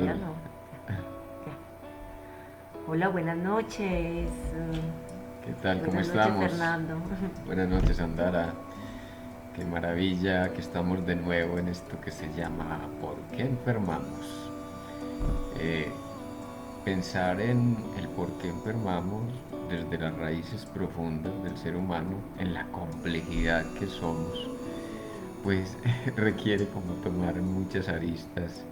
Todavía tal? no. Hola, buenas noches. ¿Qué tal? ¿Cómo Buenas noches, estamos? Fernando. Buenas noches, Andara. Qué maravilla que estamos de nuevo en esto que se llama ¿Por qué enfermamos? Eh, Pensar en el por qué enfermamos desde las raíces profundas del ser humano, en la complejidad que somos, pues requiere como tomar muchas aristas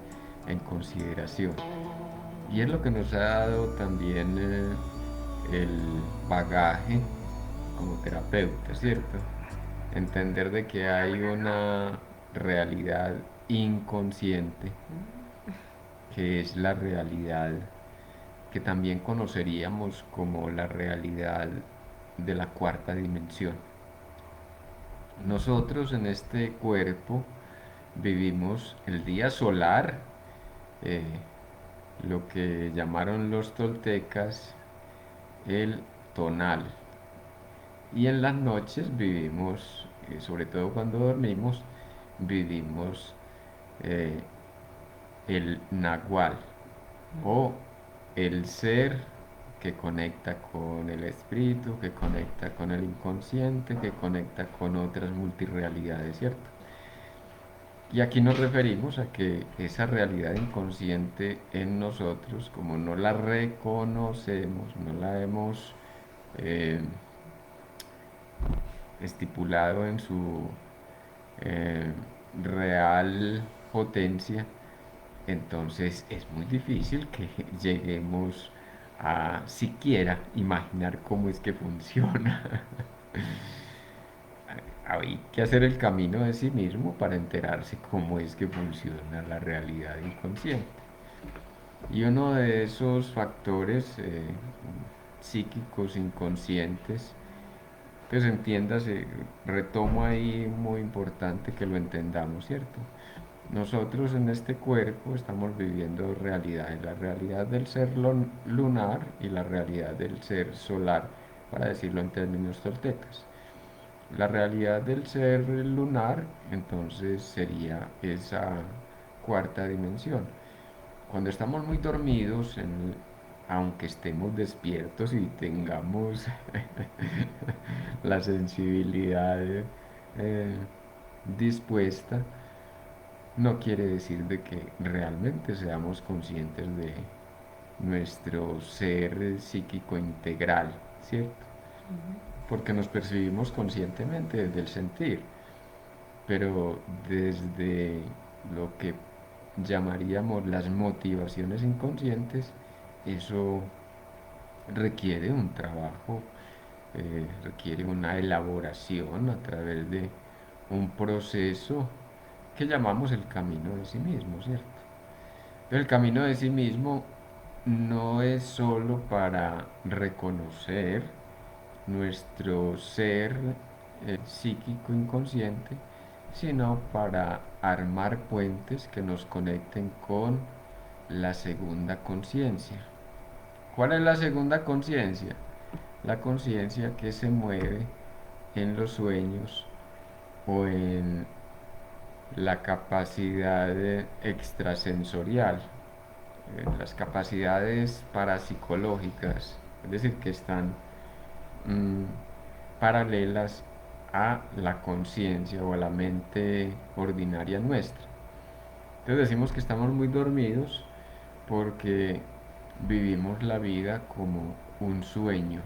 en consideración. Y es lo que nos ha dado también el bagaje como terapeuta, ¿cierto? Entender de que hay una realidad inconsciente, que es la realidad que también conoceríamos como la realidad de la cuarta dimensión. Nosotros en este cuerpo vivimos el día solar, eh, lo que llamaron los toltecas el tonal. Y en las noches vivimos, sobre todo cuando dormimos, vivimos eh, el nahual o el ser que conecta con el espíritu, que conecta con el inconsciente, que conecta con otras multirrealidades, ¿cierto? Y aquí nos referimos a que esa realidad inconsciente en nosotros, como no la reconocemos, no la hemos eh, estipulado en su eh, real potencia, entonces es muy difícil que lleguemos a siquiera imaginar cómo es que funciona. Hay que hacer el camino de sí mismo para enterarse cómo es que funciona la realidad inconsciente. Y uno de esos factores psíquicos inconscientes, pues entiéndase, retomo ahí muy importante que lo entendamos, ¿cierto? Nosotros en este cuerpo estamos viviendo dos realidades, la realidad del ser lunar y la realidad del ser solar, para decirlo en términos toltecas. La realidad del ser lunar, entonces, sería esa cuarta dimensión. Cuando estamos muy dormidos, aunque estemos despiertos y tengamos la sensibilidad dispuesta, no quiere decir de que realmente seamos conscientes de nuestro ser psíquico integral, ¿cierto? Porque nos percibimos conscientemente desde el sentir, pero desde lo que llamaríamos las motivaciones inconscientes, eso requiere un trabajo, requiere una elaboración a través de un proceso que llamamos el camino de sí mismo, ¿cierto? Pero el camino de sí mismo no es solo para reconocer nuestro ser psíquico inconsciente, sino para armar puentes que nos conecten con la segunda conciencia. ¿Cuál es la segunda conciencia? La conciencia que se mueve en los sueños o en la capacidad extrasensorial, las capacidades parapsicológicas, es decir, que están mm, paralelas a la conciencia o a la mente ordinaria nuestra. Entonces decimos que estamos muy dormidos porque vivimos la vida como un sueño.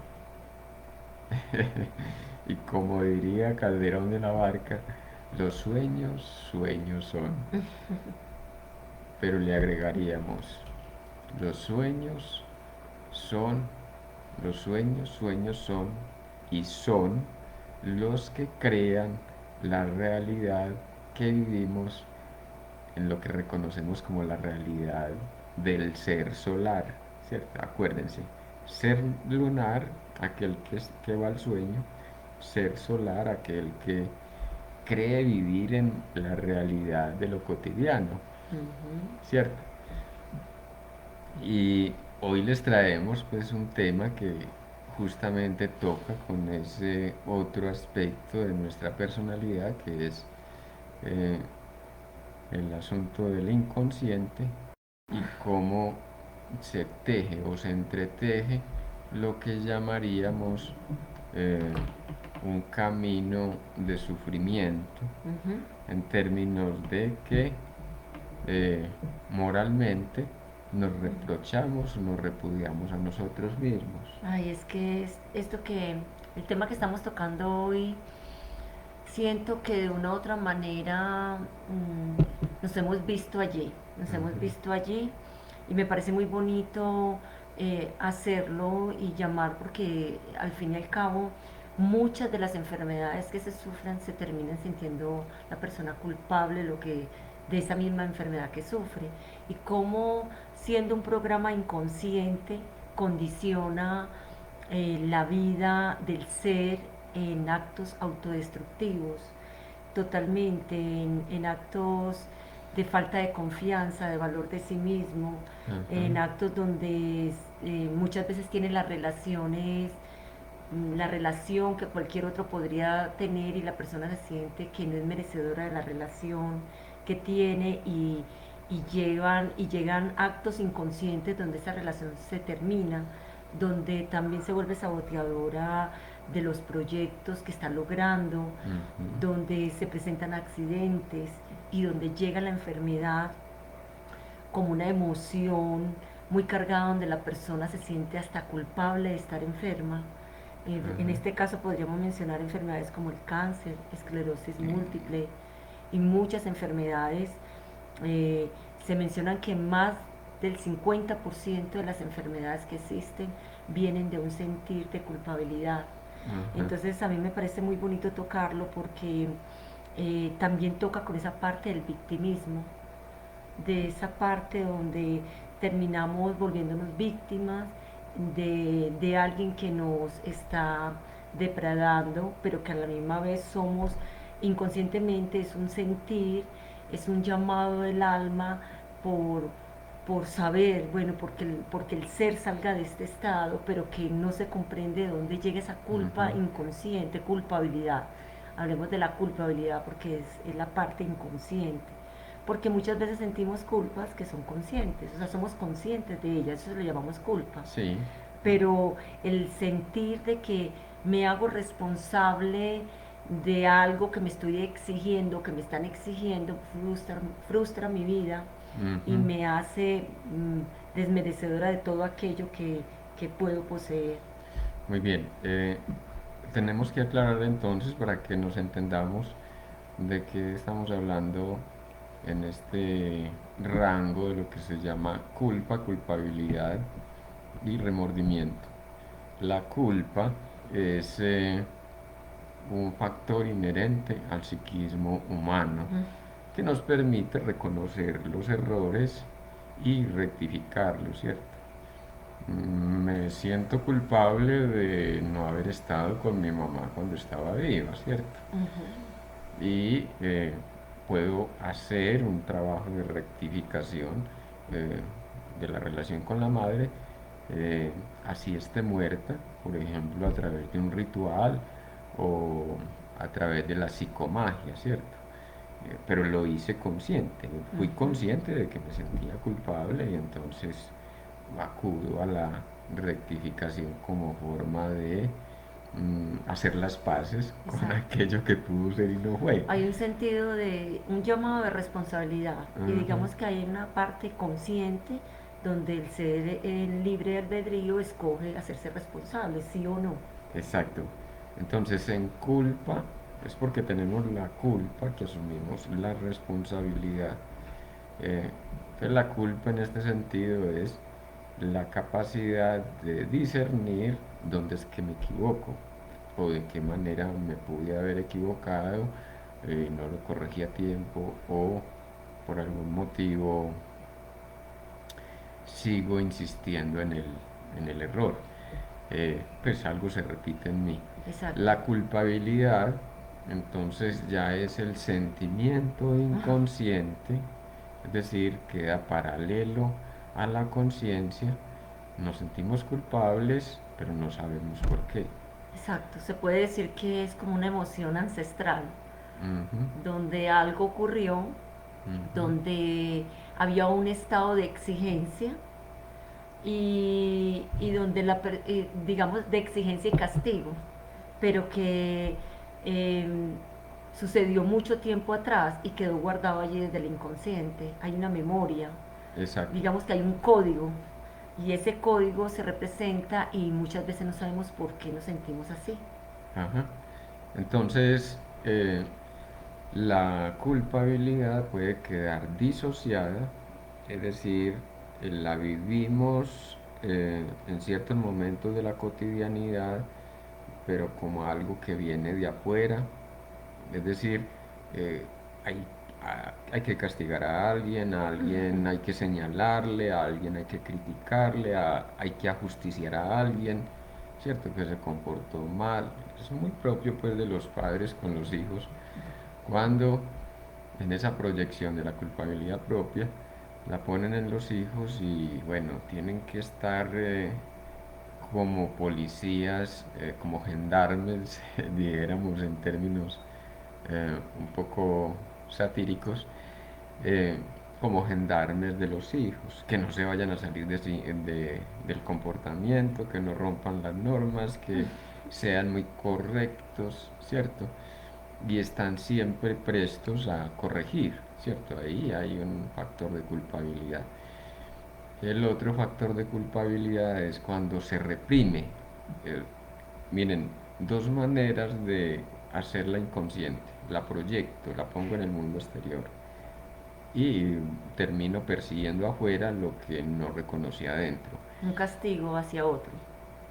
Y como diría Calderón de la Barca, los sueños, sueños son. Pero le agregaríamos, los sueños son, los sueños, sueños son y son los que crean la realidad que vivimos en lo que reconocemos como la realidad del ser solar, ¿cierto? Acuérdense, ser lunar, aquel que va al sueño, ser solar, aquel que cree vivir en la realidad de lo cotidiano, ¿cierto? Y hoy les traemos pues un tema que justamente toca con ese otro aspecto de nuestra personalidad que es eh, el asunto del inconsciente y cómo se teje o se entreteje lo que llamaríamos eh, un camino de sufrimiento, Ujú. en términos de que eh, moralmente nos reprochamos, nos repudiamos a nosotros mismos. Ay, es que esto que, el tema que estamos tocando hoy, siento que de una u otra manera nos hemos visto allí, nos hemos Ujú, visto allí y me parece muy bonito hacerlo y llamar porque al fin y al cabo muchas de las enfermedades que se sufren se terminan sintiendo la persona culpable de esa misma enfermedad que sufre y cómo siendo un programa inconsciente condiciona la vida del ser en actos autodestructivos, totalmente en actos de falta de confianza, de valor de sí mismo, ujú, en actos donde muchas veces tiene las relaciones, la relación que cualquier otro podría tener y la persona se siente que no es merecedora de la relación que tiene y llegan actos inconscientes donde esa relación se termina, donde también se vuelve saboteadora de los proyectos que está logrando, ujú, donde se presentan accidentes y donde llega la enfermedad como una emoción muy cargada donde la persona se siente hasta culpable de estar enferma. En ujú. este caso podríamos mencionar enfermedades como el cáncer, esclerosis Sí. múltiple y muchas enfermedades. Eh, Se mencionan que más del 50% de las enfermedades que existen vienen de un sentir de culpabilidad. Ujú, Entonces a mí me parece muy bonito tocarlo porque también toca con esa parte del victimismo, de esa parte donde terminamos volviéndonos víctimas de alguien que nos está depredando, pero que a la misma vez somos inconscientemente, es un sentir, es un llamado del alma por, por saber, bueno, porque el ser salga de este estado, pero que no se comprende de dónde llega esa culpa ujú. inconsciente, culpabilidad. Hablemos de la culpabilidad porque es la parte inconsciente porque muchas veces sentimos culpas que son conscientes, o sea, somos conscientes de ellas, eso lo llamamos culpa, Sí. pero el sentir de que me hago responsable de algo que me estoy exigiendo, que me están exigiendo, frustra mi vida y Ujú. me hace desmerecedora de todo aquello que puedo poseer. Muy bien. Tenemos que aclarar entonces para que nos entendamos de qué estamos hablando en este rango de lo que se llama culpa, culpabilidad y remordimiento. La culpa es un factor inherente al psiquismo humano Mm. que nos permite reconocer los errores y rectificarlos, ¿cierto? Me siento culpable de no haber estado con mi mamá cuando estaba viva, ¿cierto? Ujú. Y puedo hacer un trabajo de rectificación eh, de la relación con la madre, eh, así esté muerta, por ejemplo, a través de un ritual o a través de la psicomagia, ¿cierto? Pero lo hice consciente, fui Ujú. consciente de que me sentía culpable y entonces acudo a la rectificación como forma de hacer las paces con Exacto. aquello que pudo ser y no fue. Hay un sentido de un llamado de responsabilidad y Ujú, digamos que hay una parte consciente donde el ser el libre albedrío escoge hacerse responsable, sí o no. exacto. Entonces, en culpa es porque tenemos la culpa que asumimos la responsabilidad. Eh, entonces, la culpa en este sentido es la capacidad de discernir dónde es que me equivoco o de qué manera me pude haber equivocado, no lo corregí a tiempo o por algún motivo sigo insistiendo en el error. Pues algo se repite en mí. Exacto. La culpabilidad, entonces ya es el sentimiento inconsciente, es decir, queda paralelo a la conciencia. Nos sentimos culpables, pero no sabemos por qué. Exacto. Se puede decir que es como una emoción ancestral, Ujú, donde algo ocurrió, ujú, donde había un estado de exigencia y donde digamos, de exigencia y castigo, pero que eh, sucedió mucho tiempo atrás y quedó guardado allí desde el inconsciente. Hay una memoria, Exacto. digamos que hay un código y ese código se representa y muchas veces no sabemos por qué nos sentimos así. Ajá. Entonces, la culpabilidad puede quedar disociada, es decir, la vivimos en ciertos momentos de la cotidianidad, pero como algo que viene de afuera, es decir, eh, hay, hay que castigar a alguien hay que señalarle, a alguien hay que criticarle, hay que ajusticiar a alguien, ¿cierto? Que se comportó mal. Eso es muy propio pues de los padres con los hijos, cuando en esa proyección de la culpabilidad propia la ponen en los hijos y bueno, tienen que estar como policías, como gendarmes, dijéramos en términos un poco satíricos, eh, como gendarmes de los hijos, que no se vayan a salir del comportamiento, que no rompan las normas, que sean muy correctos, ¿cierto? Y están siempre prestos a corregir, ¿cierto? Ahí hay un factor de culpabilidad. El otro factor de culpabilidad es cuando se reprime. Eh, Miren, dos maneras de hacerla inconsciente. La proyecto, la pongo en el mundo exterior y termino persiguiendo afuera lo que no reconocí adentro. Un castigo hacia otro.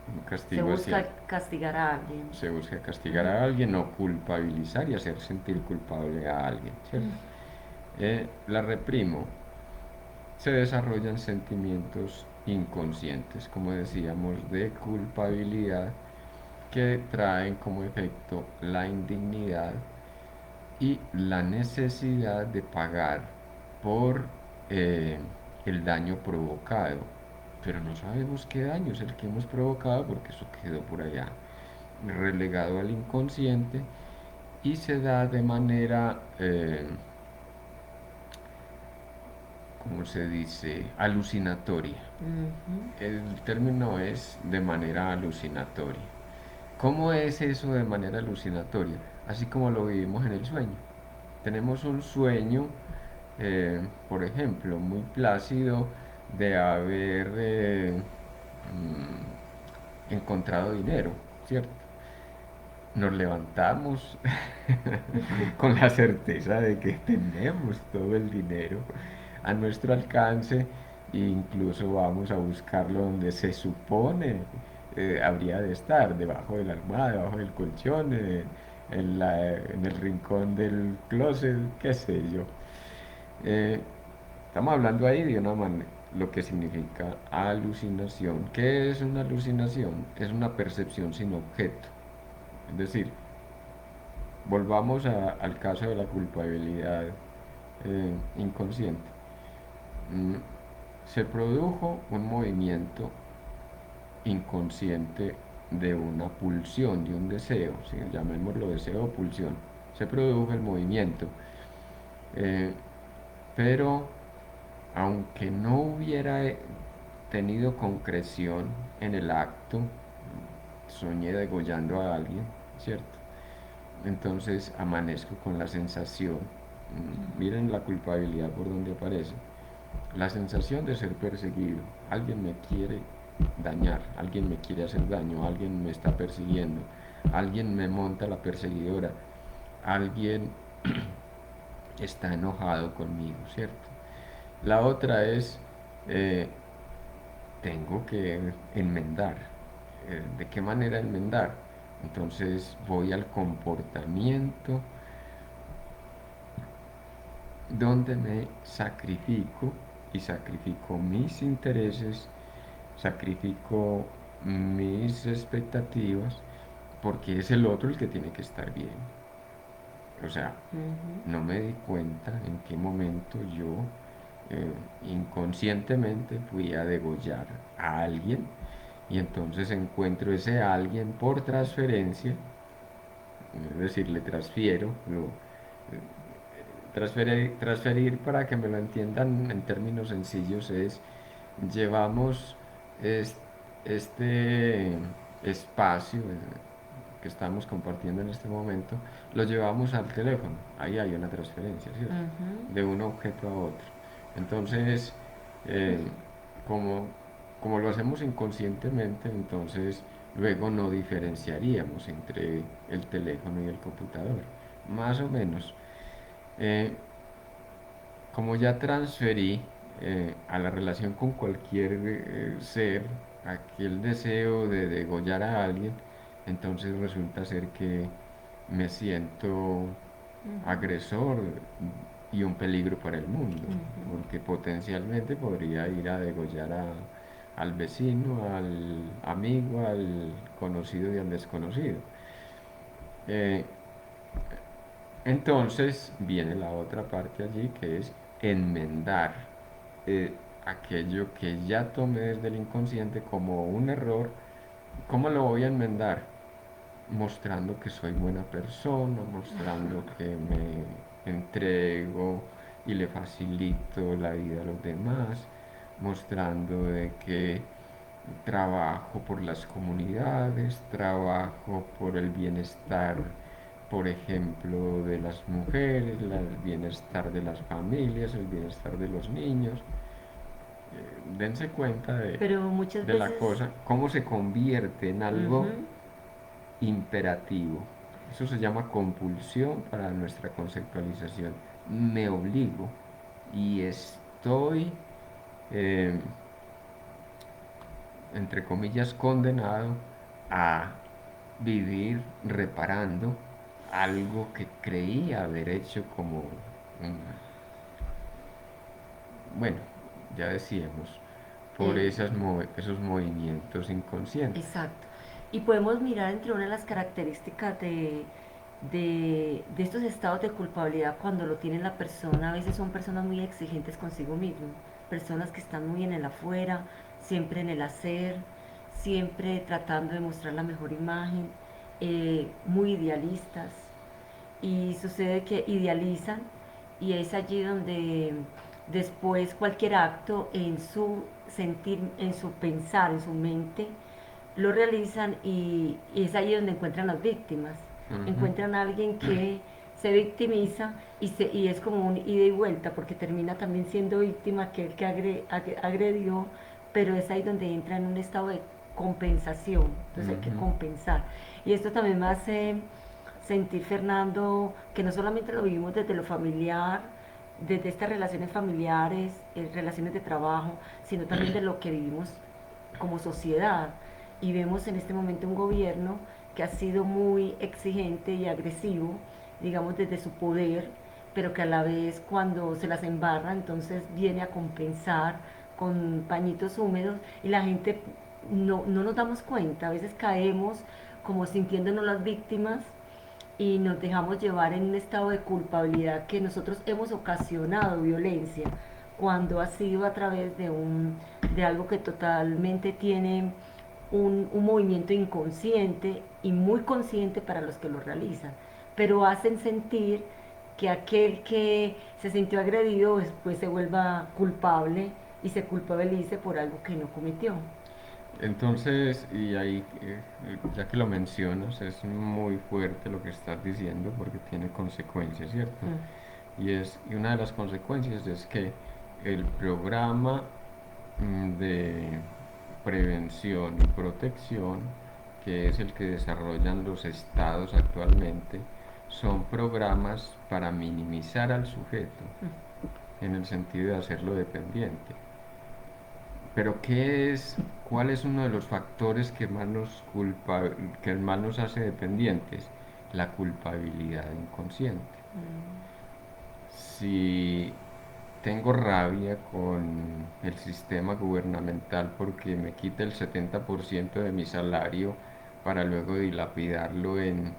Un Se castigo hacia, busca castigar a alguien. se busca castigar a alguien o culpabilizar y hacer sentir culpable a alguien, ¿cierto? La reprimo. Se desarrollan sentimientos inconscientes, como decíamos, de culpabilidad que traen como efecto la indignidad y la necesidad de pagar por eh, el daño provocado. Pero no sabemos qué daño es el que hemos provocado porque eso quedó por allá relegado al inconsciente y se da de manera, ¿cómo se dice?, alucinatoria. Ujú. El término es de manera alucinatoria. ¿Cómo es eso de manera alucinatoria? Así como lo vivimos en el sueño. Tenemos un sueño, por ejemplo, muy plácido de haber encontrado dinero, ¿cierto? Nos levantamos con la certeza de que tenemos todo el dinero a nuestro alcance e incluso vamos a buscarlo donde se supone habría de estar, debajo de la almohada, debajo del colchón, en el rincón del closet, qué sé yo. Eh, Estamos hablando ahí de una manera, lo que significa alucinación. ¿Qué es una alucinación? Es una percepción sin objeto. Es decir, volvamos al caso de la culpabilidad inconsciente. Mm, Se produjo un movimiento inconsciente de una pulsión, de un deseo, ¿sí? Llamémoslo deseo o pulsión. Se produjo el movimiento, eh, pero aunque no hubiera tenido concreción en el acto, soñé degollando a alguien, ¿cierto? Entonces amanezco con la sensación, miren la culpabilidad por donde aparece, la sensación de ser perseguido. Alguien me quiere dañar, alguien me quiere hacer daño, alguien me está persiguiendo, alguien me monta la perseguidora, alguien está enojado conmigo, ¿cierto? La otra es, eh, tengo que enmendar. ¿De qué manera enmendar? Entonces voy al comportamiento donde me sacrifico y sacrifico mis intereses, sacrifico mis expectativas, porque es el otro el que tiene que estar bien. O sea, Ujú. no me di cuenta en qué momento yo inconscientemente fui a degollar a alguien y entonces encuentro ese alguien por transferencia, es decir, le transfiero, Transferir, para que me lo entiendan en términos sencillos, es llevamos es- este espacio que estamos compartiendo en este momento, lo llevamos al teléfono. Ahí hay una transferencia, ¿cierto? Ujú. De un objeto a otro. Entonces, eh, como, como lo hacemos inconscientemente, entonces luego no diferenciaríamos entre el teléfono y el computador. Más o menos. Eh, como ya transferí a la relación con cualquier ser aquel deseo de degollar a alguien, entonces resulta ser que me siento agresor y un peligro para el mundo, porque potencialmente podría ir a degollar al vecino, al amigo, al conocido y al desconocido. Eh, entonces viene la otra parte allí, que es enmendar eh, aquello que ya tomé desde el inconsciente como un error. ¿Cómo lo voy a enmendar? Mostrando que soy buena persona, mostrando que me entrego y le facilito la vida a los demás, mostrando de que trabajo por las comunidades, trabajo por el bienestar, por ejemplo, de las mujeres, el bienestar de las familias, el bienestar de los niños. Dense cuenta Pero muchas de la veces, cosa, cómo se convierte en algo ujú, imperativo. Eso se llama compulsión para nuestra conceptualización. Me obligo y estoy, eh, entre comillas, condenado a vivir reparando algo que creía haber hecho como, bueno, ya decíamos, por eh, esos movimientos inconscientes. exacto. Y podemos mirar entre una de las características de estos estados de culpabilidad cuando lo tiene la persona. A veces son personas muy exigentes consigo mismo, personas que están muy en el afuera, siempre en el hacer, siempre tratando de mostrar la mejor imagen, muy idealistas. Y sucede que idealizan y es allí donde después cualquier acto en su sentir, en su pensar, en su mente, lo realizan y es ahí donde encuentran las víctimas. Ujú, Encuentran a alguien que se victimiza y es como un ida y vuelta porque termina también siendo víctima aquel que agredió, pero es ahí donde entra en un estado de compensación. Entonces hay que ujú. compensar. Y esto también me hace sentir, Fernando, que no solamente lo vivimos desde lo familiar, desde estas relaciones familiares, relaciones de trabajo, sino también de lo que vivimos como sociedad. Y vemos en este momento un gobierno que ha sido muy exigente y agresivo, digamos, desde su poder, pero que a la vez cuando se las embarra, entonces viene a compensar con pañitos húmedos y la gente no nos damos cuenta, a veces caemos como sintiéndonos las víctimas y nos dejamos llevar en un estado de culpabilidad que nosotros hemos ocasionado violencia cuando ha sido a través de algo que totalmente tiene un movimiento inconsciente y muy consciente para los que lo realizan, pero hacen sentir que aquel que se sintió agredido después se vuelva culpable y se culpabilice por algo que no cometió. Entonces, y ahí, ya que lo mencionas, es muy fuerte lo que estás diciendo porque tiene consecuencias, ¿cierto? Mm. Y una de las consecuencias es que el programa de prevención y protección, que es el que desarrollan los estados actualmente, son programas para minimizar al sujeto, en el sentido de hacerlo dependiente. Pero cuál es uno de los factores que que más nos hace dependientes? La culpabilidad inconsciente. Si tengo rabia con el sistema gubernamental porque me quita el 70% de mi salario para luego dilapidarlo en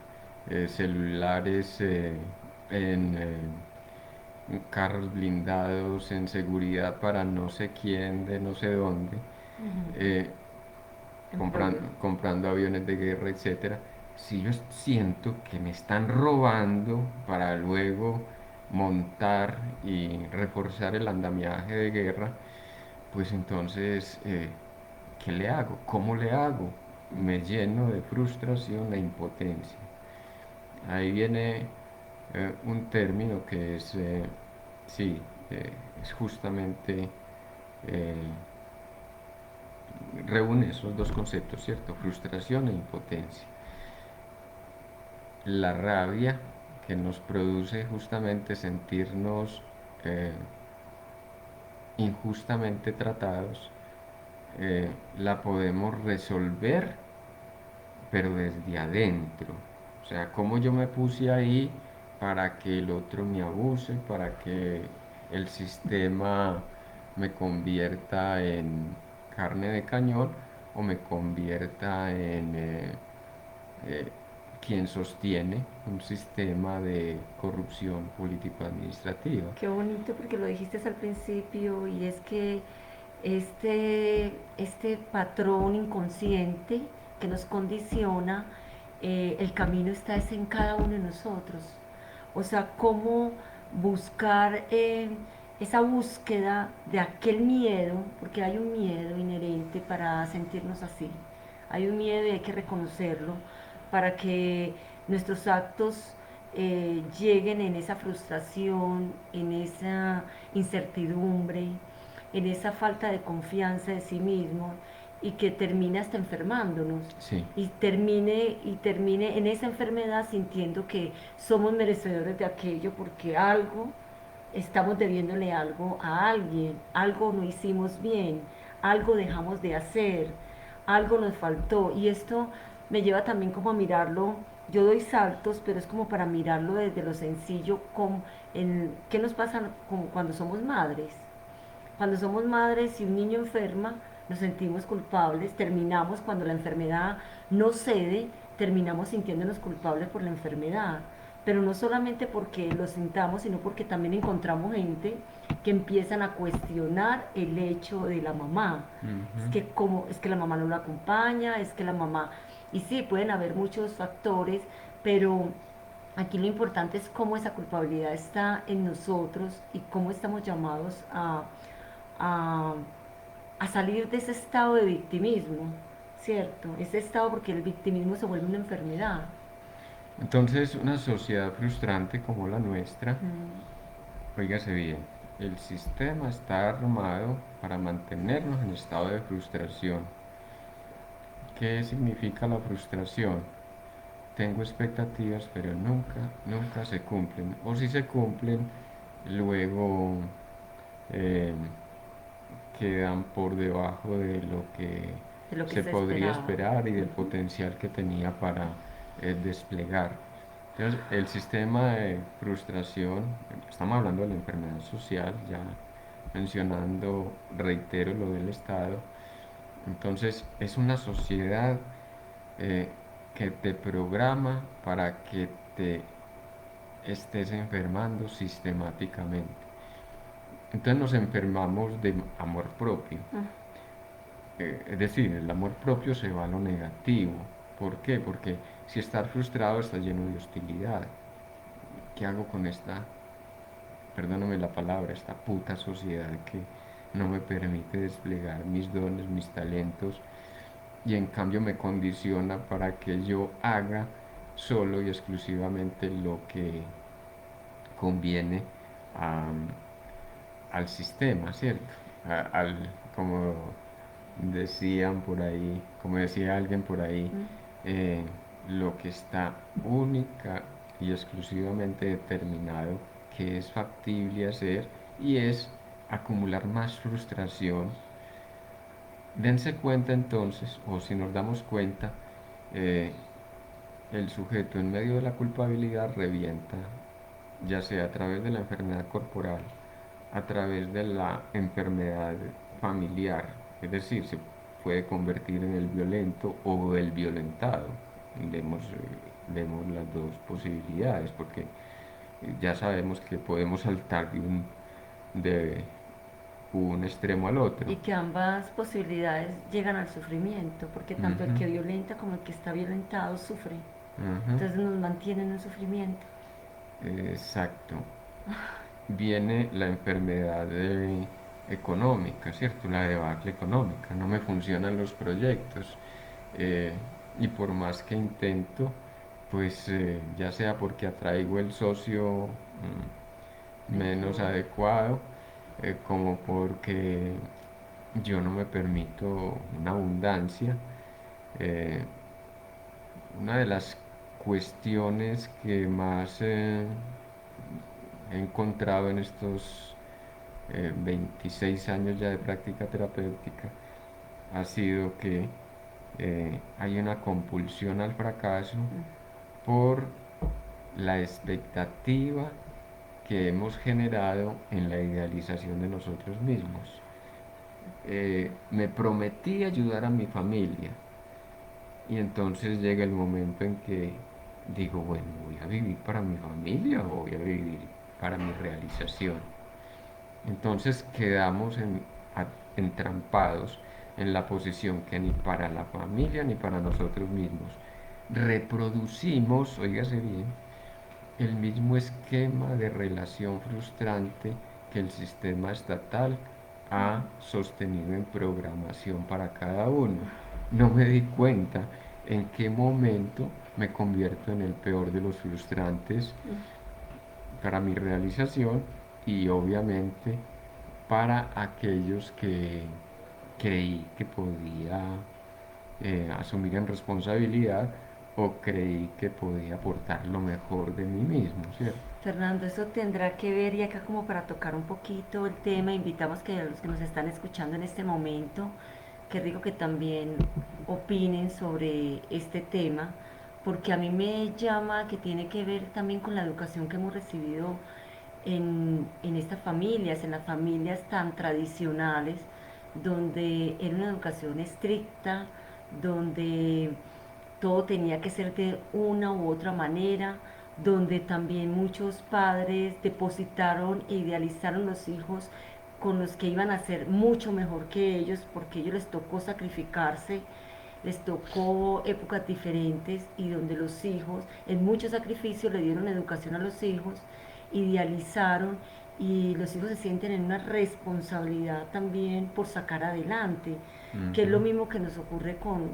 celulares, en carros blindados, en seguridad para no sé quién, de no sé dónde, eh, En pro- comprando aviones de guerra, etcétera. Si yo siento que me están robando para luego montar y reforzar el andamiaje de guerra, pues entonces, ¿qué le hago? ¿Cómo le hago? Me lleno de frustración e impotencia. Ahí viene un término que es, sí, es justamente, eh, reúne esos dos conceptos, ¿cierto? Frustración e impotencia. La rabia que nos produce justamente sentirnos eh, injustamente tratados, la podemos resolver, pero desde adentro. O sea, cómo yo me puse ahí para que el otro me abuse, para que el sistema me convierta en carne de cañón o me convierta en eh, quien sostiene un sistema de corrupción político-administrativa. Qué bonito porque lo dijiste al principio y es que este patrón inconsciente que nos condiciona, el camino está es en cada uno de nosotros. O sea, cómo buscar esa búsqueda de aquel miedo, porque hay un miedo inherente para sentirnos así. Hay un miedo y hay que reconocerlo para que nuestros actos lleguen en esa frustración, en esa incertidumbre, en esa falta de confianza de sí mismo y que termine hasta enfermándonos Sí, y termine en esa enfermedad sintiendo que somos merecedores de aquello porque algo estamos debiéndole algo a alguien, algo no hicimos bien, algo dejamos de hacer, algo nos faltó. Y esto me lleva también como a mirarlo, yo doy saltos, pero es como para mirarlo desde lo sencillo, como qué nos pasa como cuando somos madres. Cuando somos madres y un niño enferma, nos sentimos culpables, terminamos cuando la enfermedad no cede, terminamos sintiéndonos culpables por la enfermedad. Pero no solamente porque lo sintamos, sino porque también encontramos gente que empiezan a cuestionar el hecho de la mamá. ujú, Es que la mamá no lo acompaña, es que la mamá... Y sí, pueden haber muchos factores, pero aquí lo importante es cómo esa culpabilidad está en nosotros y cómo estamos llamados a, a salir de ese estado de victimismo, ¿cierto? Ese estado porque el victimismo se vuelve una enfermedad. entonces, una sociedad frustrante como la nuestra, Mm, oígase bien, el sistema está armado para mantenernos en estado de frustración. ¿Qué significa la frustración? Tengo expectativas, pero nunca se cumplen. O si se cumplen, luego eh, quedan por debajo de lo que de lo que se se podría esperaba. esperar y del Ujú. potencial que tenía para desplegar. Entonces, el sistema de frustración, estamos hablando de la enfermedad social, ya mencionando, reitero lo del Estado, entonces es una sociedad eh, que te programa para que te estés enfermando sistemáticamente. Entonces nos enfermamos de amor propio. Es decir, el amor propio se va a lo negativo. ¿Por qué? Porque si estar frustrado está lleno de hostilidad. ¿Qué hago con esta, perdóname la palabra, esta puta sociedad que no me permite desplegar mis dones, mis talentos y en cambio me condiciona para que yo haga solo y exclusivamente lo que conviene a, al sistema, ¿cierto? Como decían por ahí, como decía alguien por ahí, Mm. eh, lo que está única y exclusivamente determinado que es factible hacer y es acumular más frustración. Dense cuenta entonces, o si nos damos cuenta, eh, el sujeto en medio de la culpabilidad revienta, ya sea a través de la enfermedad corporal, a través de la enfermedad familiar, es decir, se puede convertir en el violento o el violentado. Vemos las dos posibilidades, porque ya sabemos que podemos saltar de un extremo al otro. Y que ambas posibilidades llegan al sufrimiento, porque tanto el Ujú, que violenta como el que está violentado sufre. ujú, Entonces nos mantienen en sufrimiento. exacto. viene la enfermedad económica, ¿cierto? La debacle económica. No me funcionan los proyectos. eh, y por más que intento, pues ya sea porque atraigo el socio menos Mejor. adecuado, como porque yo no me permito una abundancia. eh, una de las cuestiones que más he encontrado en estos 26 años ya de práctica terapéutica ha sido que hay una compulsión al fracaso por la expectativa que hemos generado en la idealización de nosotros mismos. Me prometí ayudar a mi familia y entonces llega el momento en que digo, bueno, ¿voy a vivir para mi familia o voy a vivir para mi realización? Entonces quedamos entrampados en la posición que ni para la familia ni para nosotros mismos. Reproducimos, oígase bien, el mismo esquema de relación frustrante que el sistema estatal ha sostenido en programación para cada uno. No me di cuenta en qué momento me convierto en el peor de los frustrantes para mi realización y obviamente para aquellos que creí que podía asumir en responsabilidad o creí que podía aportar lo mejor de mí mismo, ¿cierto? Fernando, eso tendrá que ver, y acá como para tocar un poquito el tema, invitamos que a los que nos están escuchando en este momento, qué rico que también opinen sobre este tema, porque a mí me llama que tiene que ver también con la educación que hemos recibido en estas familias, en las familias tan tradicionales, donde era una educación estricta, donde todo tenía que ser de una u otra manera, donde también muchos padres depositaron e idealizaron los hijos con los que iban a ser mucho mejor que ellos, porque a ellos les tocó sacrificarse, les tocó épocas diferentes y donde los hijos, en mucho sacrificio, le dieron educación a los hijos, idealizaron y los hijos se sienten en una responsabilidad también por sacar adelante, que es lo Ujú. mismo que nos ocurre con,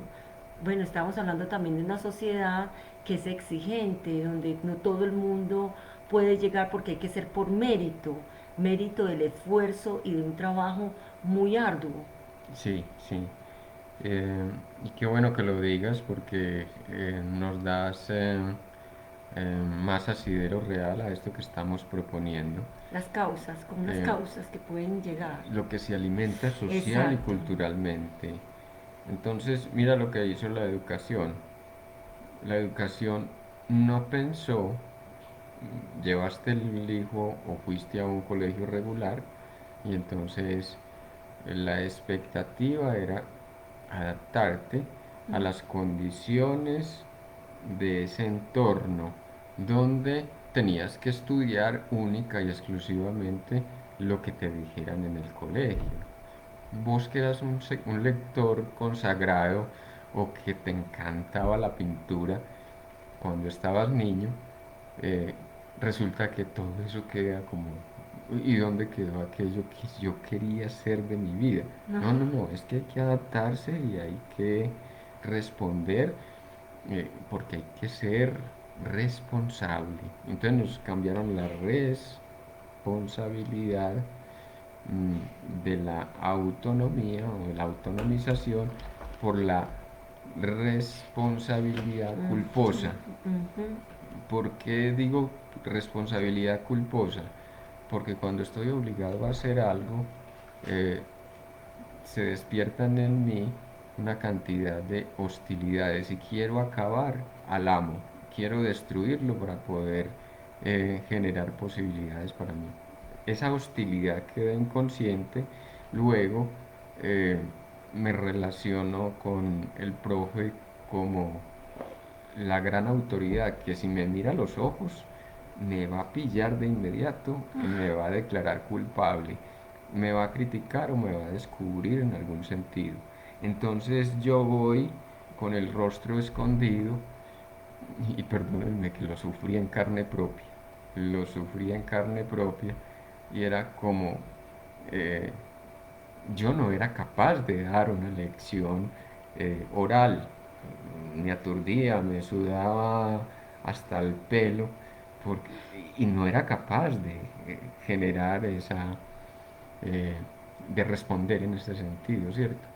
bueno, estamos hablando también de una sociedad que es exigente, donde no todo el mundo puede llegar porque hay que ser por mérito, mérito del esfuerzo y de un trabajo muy arduo. Sí, sí. Y qué bueno que lo digas porque nos das más asidero real a esto que estamos proponiendo. Las causas, como unas Eh, causas que pueden llegar. lo que se alimenta social y Exacto. culturalmente. Entonces, mira lo que hizo la educación. La educación no pensó, llevaste el hijo o fuiste a un colegio regular y entonces la expectativa era adaptarte a las condiciones de ese entorno donde tenías que estudiar única y exclusivamente lo que te dijeran en el colegio. Vos que eras un lector consagrado o que te encantaba la pintura cuando estabas niño, eh, resulta que todo eso queda como, ¿y dónde quedó aquello que yo quería ser de mi vida? No. No, no, no, es que hay que adaptarse y hay que responder porque hay que ser responsable. Entonces nos cambiaron la responsabilidad de la autonomía o de la autonomización por la responsabilidad culposa. ¿Por qué digo responsabilidad culposa? Porque cuando estoy obligado a hacer algo, eh, se despiertan en mí una cantidad de hostilidades y quiero acabar al amo, quiero destruirlo para poder generar posibilidades para mí. Esa hostilidad queda inconsciente, luego eh, me relaciono con el profe como la gran autoridad que si me mira a los ojos me va a pillar de inmediato y me va a declarar culpable, me va a criticar o me va a descubrir en algún sentido. Entonces yo voy con el rostro escondido y perdónenme que lo sufrí en carne propia. lo sufría en carne propia y era como eh, yo no era capaz de dar una lección oral. Me aturdía, me sudaba hasta el pelo porque, y no era capaz de generar esa, eh, de responder en ese sentido, ¿cierto?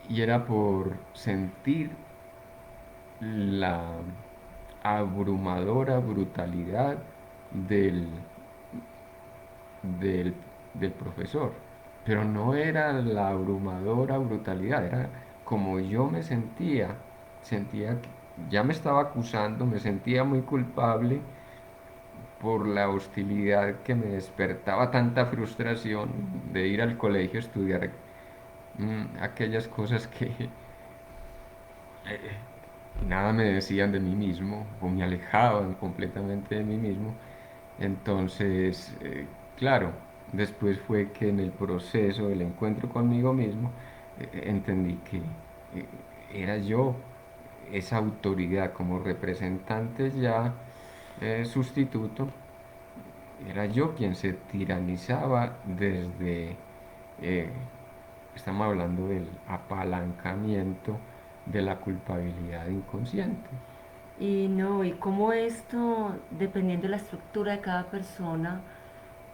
Y era por sentir la abrumadora brutalidad del, del, del profesor. Pero no era la abrumadora brutalidad, era como yo me sentía, sentía que ya me estaba acusando, me sentía muy culpable por la hostilidad que me despertaba tanta frustración de ir al colegio a estudiar aquellas cosas que nada me decían de mí mismo o me alejaban completamente de mí mismo. Entonces, claro, después fue que en el proceso del encuentro conmigo mismo entendí que era yo esa autoridad como representante ya sustituto, era yo quien se tiranizaba desde, eh, estamos hablando del apalancamiento de la culpabilidad inconsciente. Y no, y cómo esto, dependiendo de la estructura de cada persona,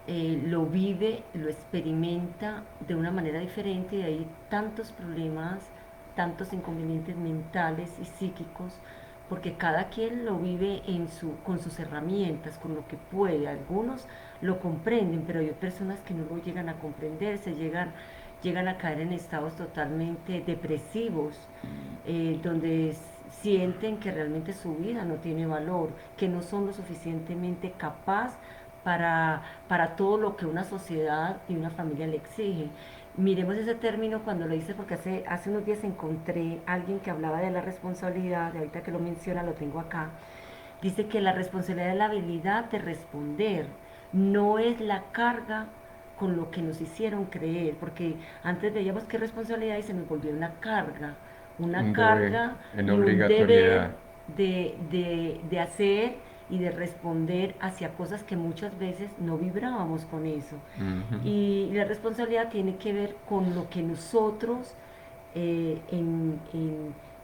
lo vive, lo experimenta de una manera diferente y hay tantos problemas, tantos inconvenientes mentales y psíquicos, porque cada quien lo vive con sus herramientas, con lo que puede. Algunos lo comprenden, pero hay personas que no lo llegan a comprender, llegan a caer en estados totalmente depresivos, donde sienten que realmente su vida no tiene valor, que no son lo suficientemente capaz para, para todo lo que una sociedad y una familia le exige. Miremos ese término cuando lo hice, porque hace unos días encontré a alguien que hablaba de la responsabilidad, y ahorita que lo menciona lo tengo acá. Dice que la responsabilidad es la habilidad de responder, no es la carga con lo que nos hicieron creer, porque antes veíamos que responsabilidad y se nos volvió una Un deber carga en y un deber obligatoriedad. de hacer y de responder hacia cosas que muchas veces no vibrábamos con eso. Ujú. Y la responsabilidad tiene que ver con lo que nosotros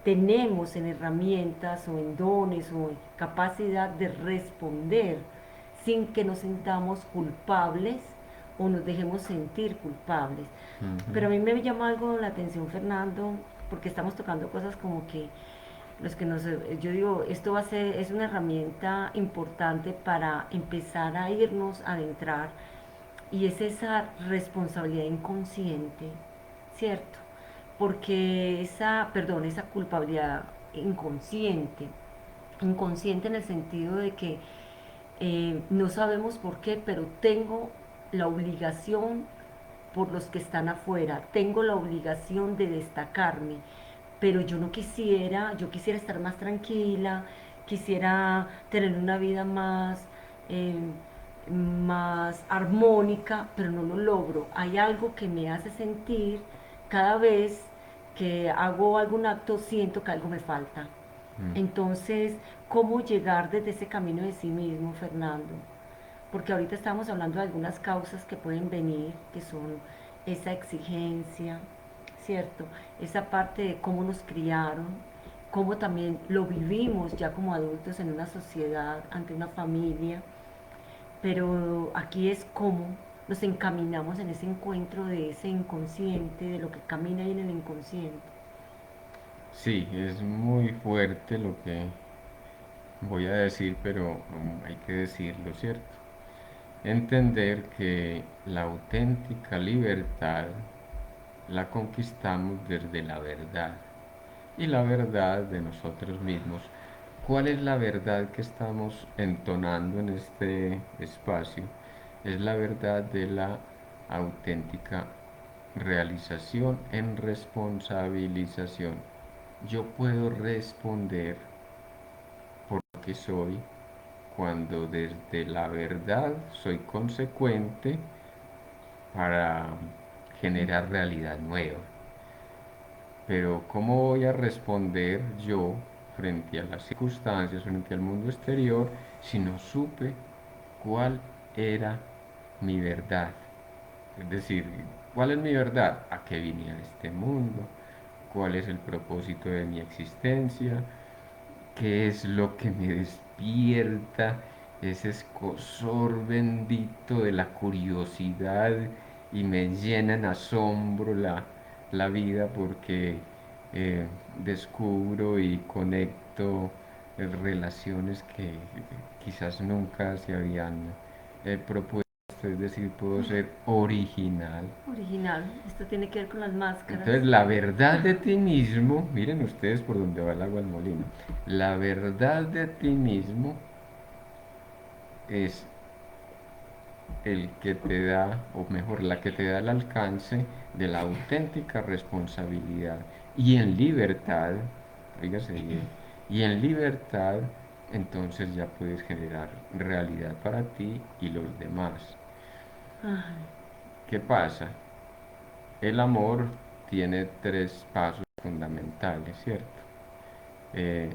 tenemos en herramientas o en dones o en capacidad de responder sin que nos sintamos culpables o nos dejemos sentir culpables. Ujú. Pero a mí me llama algo la atención, Fernando, porque estamos tocando cosas como que yo digo, esto va a ser, es una herramienta importante para empezar a irnos a adentrar y es esa responsabilidad inconsciente, ¿cierto? Porque esa culpabilidad inconsciente, inconsciente en el sentido de que no sabemos por qué, pero tengo la obligación por los que están afuera, tengo la obligación de destacarme, pero yo no quisiera, yo quisiera estar más tranquila, quisiera tener una vida eh, más armónica, pero no lo logro. Hay algo que me hace sentir cada vez que hago algún acto, siento que algo me falta. Mm. Entonces, ¿cómo llegar desde ese camino de sí mismo, Fernando? Porque ahorita estamos hablando de algunas causas que pueden venir, que son esa exigencia, ¿cierto? Esa parte de cómo nos criaron, cómo también lo vivimos ya como adultos en una sociedad, ante una familia, pero aquí es cómo nos encaminamos en ese encuentro de ese inconsciente, de lo que camina ahí en el inconsciente. Sí, es muy fuerte lo que voy a decir, pero hay que decirlo, ¿cierto? Entender que la auténtica libertad la conquistamos desde la verdad y la verdad de nosotros mismos. ¿Cuál es la verdad que estamos entonando en este espacio? Es la verdad de la auténtica realización en responsabilización. Yo puedo responder por lo que soy cuando desde la verdad soy consecuente para generar realidad nueva. Pero ¿cómo voy a responder yo frente a las circunstancias, frente al mundo exterior, si no supe? cuál era mi verdad. Es decir, ¿cuál es mi verdad? ¿A qué vine a este mundo? ¿Cuál es el propósito de mi existencia? ¿Qué es lo que me despierta ese escozor bendito de la curiosidad y me llena en asombro la vida porque eh, descubro y conecto relaciones que quizás nunca se habían propuesto? Es decir, puedo ser original. Original. Esto tiene que ver con las máscaras. Entonces, la verdad de ti mismo, miren ustedes por dónde va el agua al molino, la verdad de ti mismo es el que te da, o mejor, la que te da el alcance de la auténtica responsabilidad. Y en libertad, fíjese bien, y en libertad, entonces ya puedes generar realidad para ti y los demás. Ay, ¿Qué pasa? El amor tiene tres pasos fundamentales, ¿cierto? Eh,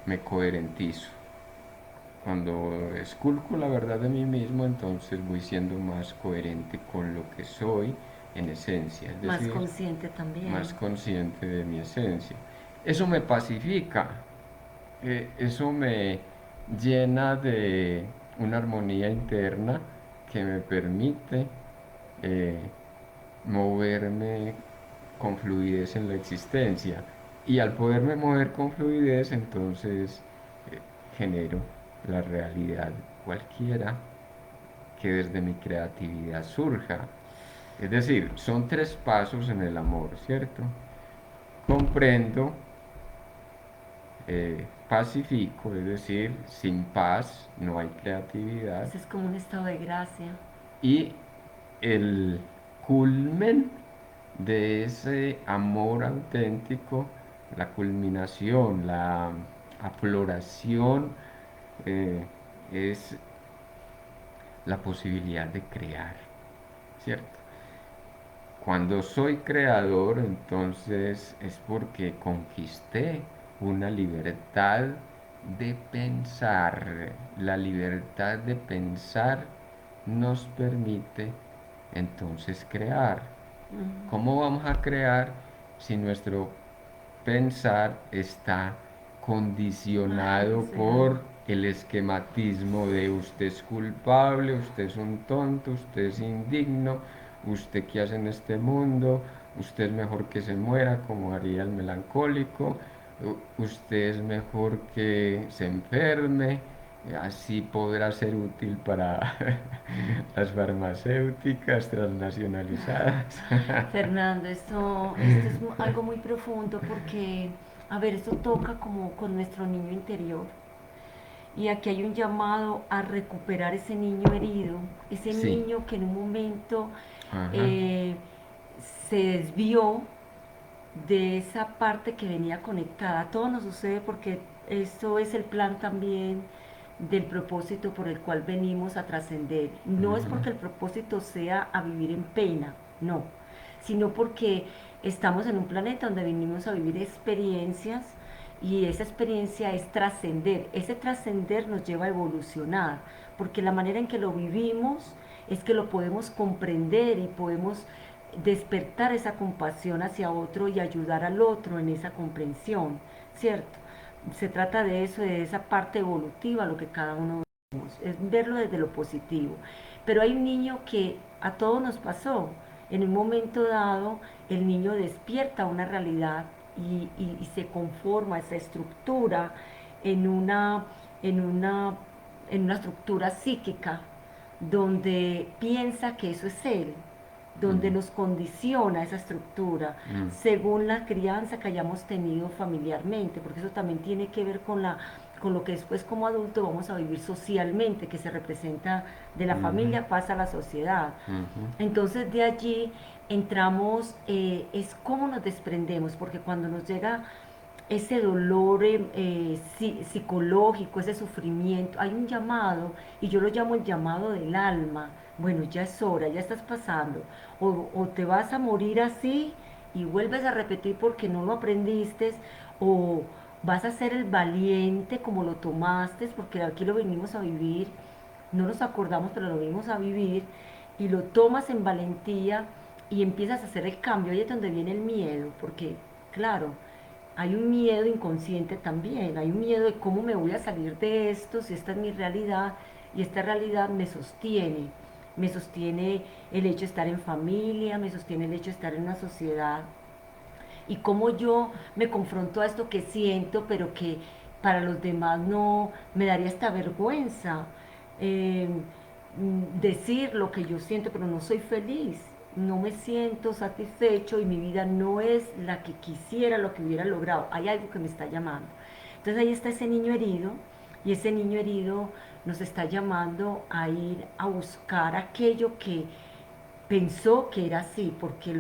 Me coherentizo. Cuando esculco la verdad de mí mismo, entonces voy siendo más coherente con lo que soy en esencia, es más decir, consciente más también. consciente de mi esencia. Eso me pacifica, eso me llena de una armonía interna que me permite eh, moverme con fluidez en la existencia. Y al poderme mover con fluidez, entonces eh, genero la realidad cualquiera que desde mi creatividad surja. Es decir, son tres pasos en el amor, ¿cierto? Comprendo, pacifico, es decir, sin paz no hay creatividad. Ese es como un estado de gracia. Y el culmen de ese amor auténtico, la culminación, la afloración, eh, es la posibilidad de crear, ¿cierto? Cuando soy creador, entonces es porque conquisté una libertad de pensar. La libertad de pensar nos permite entonces crear. Mm. ¿Cómo vamos a crear si nuestro pensar está Ay, condicionado eso era. por el esquematismo de usted es culpable, usted es un tonto, usted es indigno, usted qué hace en este mundo, usted es mejor que se muera como haría el melancólico, usted es mejor que se enferme, así podrá ser útil para las farmacéuticas transnacionalizadas. Fernando, esto es algo muy profundo porque, a ver, esto toca como con nuestro niño interior. Y aquí hay un llamado a recuperar ese niño herido, ese Sí, niño que en un momento ajá. eh, se desvió de esa parte que venía conectada. Todo nos sucede porque esto es el plan también del propósito por el cual venimos a trascender. No es Ujú, porque el propósito sea a vivir en pena, no, sino porque estamos en un planeta donde venimos a vivir experiencias y esa experiencia es trascender. Ese trascender nos lleva a evolucionar, porque la manera en que lo vivimos es que lo podemos comprender y podemos despertar esa compasión hacia otro y ayudar al otro en esa comprensión, ¿cierto? Se trata de eso, de esa parte evolutiva, lo que cada uno vemos, es verlo desde lo positivo. Pero hay un niño que a todos nos pasó. En un momento dado, el niño despierta una realidad y se conforma, esa estructura en una, en, una, en una estructura psíquica donde piensa que eso es él, donde ujú, nos condiciona esa estructura mm, según la crianza que hayamos tenido familiarmente, porque eso también tiene que ver con lo que después como adulto vamos a vivir socialmente, que se representa de la ujú, familia pasa a la sociedad. ujú, Entonces de allí entramos, es cómo nos desprendemos, porque cuando nos llega ese dolor psicológico, ese sufrimiento, hay un llamado, y yo lo llamo el llamado del alma. Bueno, ya es hora, ya estás pasando. O te vas a morir así y vuelves a repetir porque no lo aprendiste, o, vas a ser el valiente como lo tomaste, porque aquí lo venimos a vivir, no nos acordamos, pero lo venimos a vivir, y lo tomas en valentía y empiezas a hacer el cambio. Ahí es donde viene el miedo, porque, claro, hay un miedo inconsciente también, hay un miedo de cómo me voy a salir de esto si esta es mi realidad y esta realidad me sostiene el hecho de estar en familia, me sostiene el hecho de estar en una sociedad y cómo yo me confronto a esto que siento, pero que para los demás no me daría esta vergüenza eh, decir lo que yo siento, pero no soy feliz, no me siento satisfecho y mi vida no es la que quisiera, lo que hubiera logrado. Hay algo que me está llamando. Entonces ahí está ese niño herido y ese niño herido nos está llamando a ir a buscar aquello que pensó que era así, porque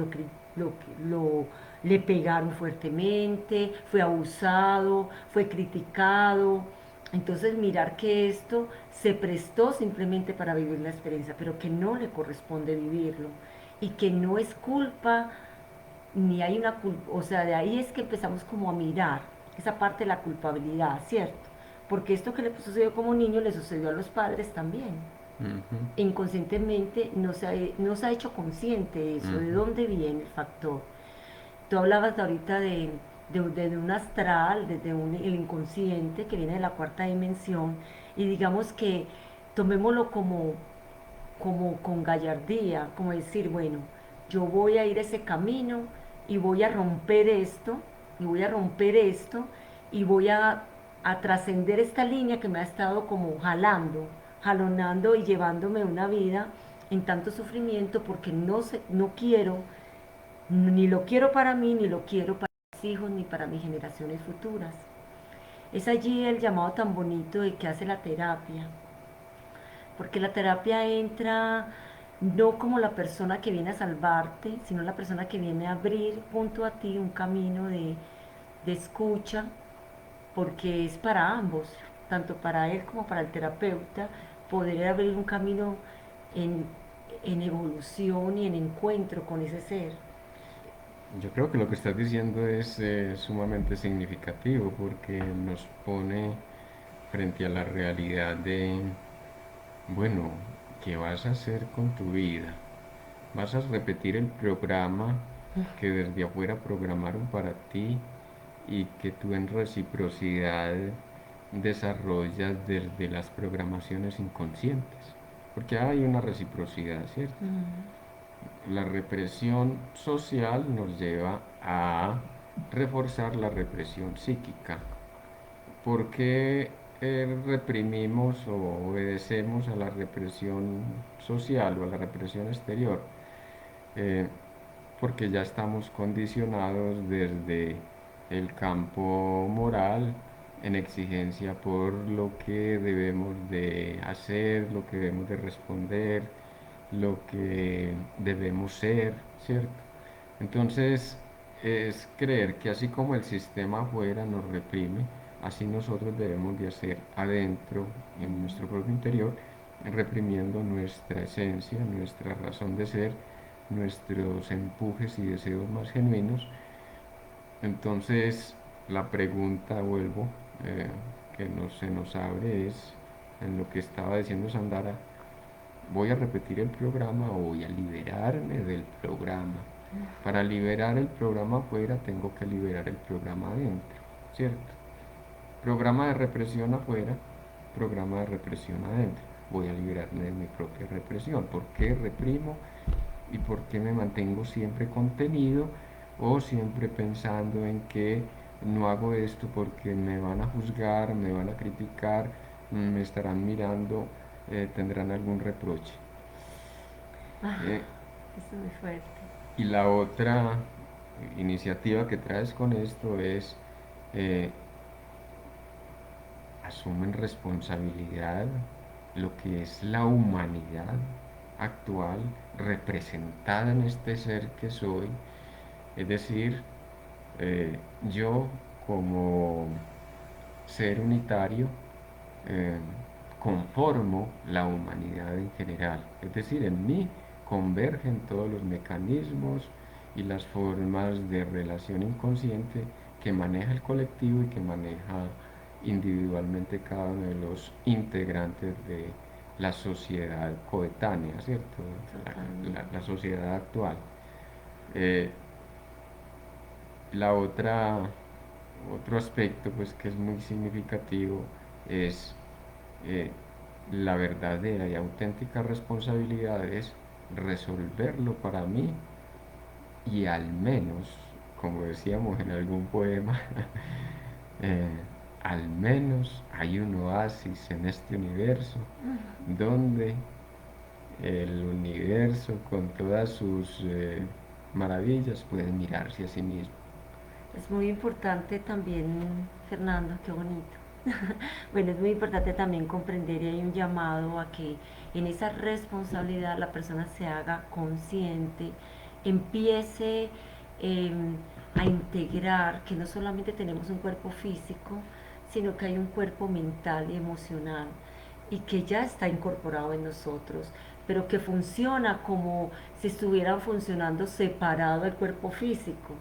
le pegaron fuertemente, fue abusado, fue criticado. Entonces mirar que esto se prestó simplemente para vivir la experiencia, pero que no le corresponde vivirlo y que no es culpa, ni hay una culpa, o sea, de ahí es que empezamos como a mirar esa parte de la culpabilidad, ¿cierto? Porque esto que le sucedió como niño le sucedió a los padres también Ujú, inconscientemente no se ha hecho consciente eso, de ujú. dónde viene el factor. Tú hablabas ahorita de un astral, el inconsciente que viene de la cuarta dimensión, y digamos que tomémoslo como con gallardía, como decir, bueno, yo voy a ir ese camino y voy a romper esto, y voy a romper esto, y voy a trascender esta línea que me ha estado como jalonando y llevándome una vida en tanto sufrimiento porque no quiero, ni lo quiero para mí, ni lo quiero para mis hijos, ni para mis generaciones futuras. Es allí el llamado tan bonito de que hace la terapia, porque la terapia entra no como la persona que viene a salvarte, sino la persona que viene a abrir junto a ti un camino de escucha, porque es para ambos, tanto para él como para el terapeuta, poder abrir un camino en, en evolución y en encuentro con ese ser. Yo creo que lo que estás diciendo es sumamente significativo porque nos pone frente a la realidad de, bueno, ¿qué vas a hacer con tu vida? ¿Vas a repetir el programa que desde afuera programaron para ti y que tú en reciprocidad desarrollas desde las programaciones inconscientes? Porque hay una reciprocidad, ¿cierto? La represión social nos lleva a reforzar la represión psíquica. ¿Por qué reprimimos o obedecemos a la represión social o a la represión exterior? Eh, Porque ya estamos condicionados desde el campo moral en exigencia por lo que debemos de hacer, lo que debemos de responder, lo que debemos ser, ¿cierto? Entonces, es creer que así como el sistema afuera nos reprime, así nosotros debemos de hacer adentro, en nuestro propio interior, reprimiendo nuestra esencia, nuestra razón de ser, nuestros empujes y deseos más genuinos. Entonces, la pregunta, vuelvo, eh, que se nos abre es, en lo que estaba diciendo Sandara, ¿voy a repetir el programa o voy a liberarme del programa? Para liberar el programa afuera, tengo que liberar el programa adentro, ¿cierto? Programa de represión afuera, programa de represión adentro. Voy a liberarme de mi propia represión. ¿Por qué reprimo? ¿Y por qué me mantengo siempre contenido o siempre pensando en que no hago esto porque me van a juzgar, me van a criticar, me estarán mirando, tendrán algún reproche? Ah, Eh, eso es muy fuerte. y la otra iniciativa que traes con esto es eh, asumen responsabilidad lo que es la humanidad actual representada en este ser que soy, es decir, yo como ser unitario eh, conformo la humanidad en general, es decir, en mí convergen todos los mecanismos y las formas de relación inconsciente que maneja el colectivo y que maneja individualmente cada uno de los integrantes de la sociedad coetánea, ¿cierto? La Totalmente. sociedad actual. Eh, la otra, otro aspecto pues que es muy significativo es eh, la verdadera y auténtica responsabilidad es resolverlo para mí y al menos, como decíamos en algún poema, eh, al menos hay un oasis en este universo donde el universo con todas sus maravillas puede mirarse a sí mismo. Es muy importante también, Fernando, qué bonito. Bueno, es muy importante también comprender y hay un llamado a que en esa responsabilidad la persona se haga consciente, empiece eh, a integrar que no solamente tenemos un cuerpo físico, sino que hay un cuerpo mental y emocional y que ya está incorporado en nosotros, pero que funciona como si estuviera funcionando separado del cuerpo físico,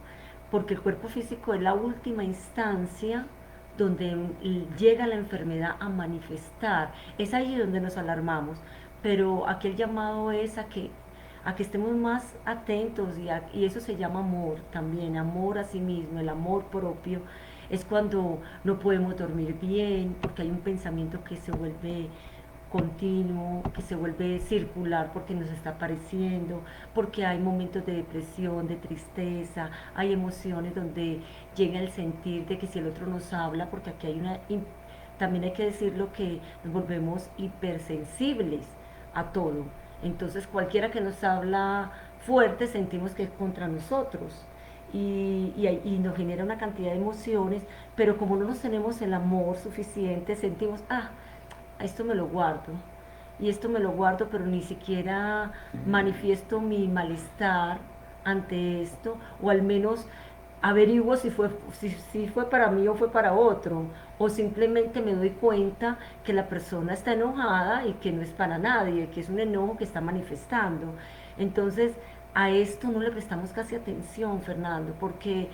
porque el cuerpo físico es la última instancia donde llega la enfermedad a manifestar. Es ahí donde nos alarmamos, pero aquel llamado es a que estemos más atentos y eso se llama amor también, amor a sí mismo, el amor propio. Es cuando no podemos dormir bien porque hay un pensamiento que se vuelve continuo, que se vuelve circular porque nos está apareciendo, porque hay momentos de depresión, de tristeza, hay emociones donde llega el sentir de que si el otro nos habla, porque aquí hay una, también hay que decirlo que nos volvemos hipersensibles a todo. Entonces cualquiera que nos habla fuerte sentimos que es contra nosotros. Y nos genera una cantidad de emociones, pero como no nos tenemos el amor suficiente, sentimos, esto me lo guardo. Y esto me lo guardo, pero ni siquiera manifiesto mi malestar ante esto, o al menos averiguo si fue para mí o fue para otro, o simplemente me doy cuenta que la persona está enojada y que no es para nadie, que es un enojo que está manifestando. Entonces, a esto no le prestamos casi atención, Fernando, porque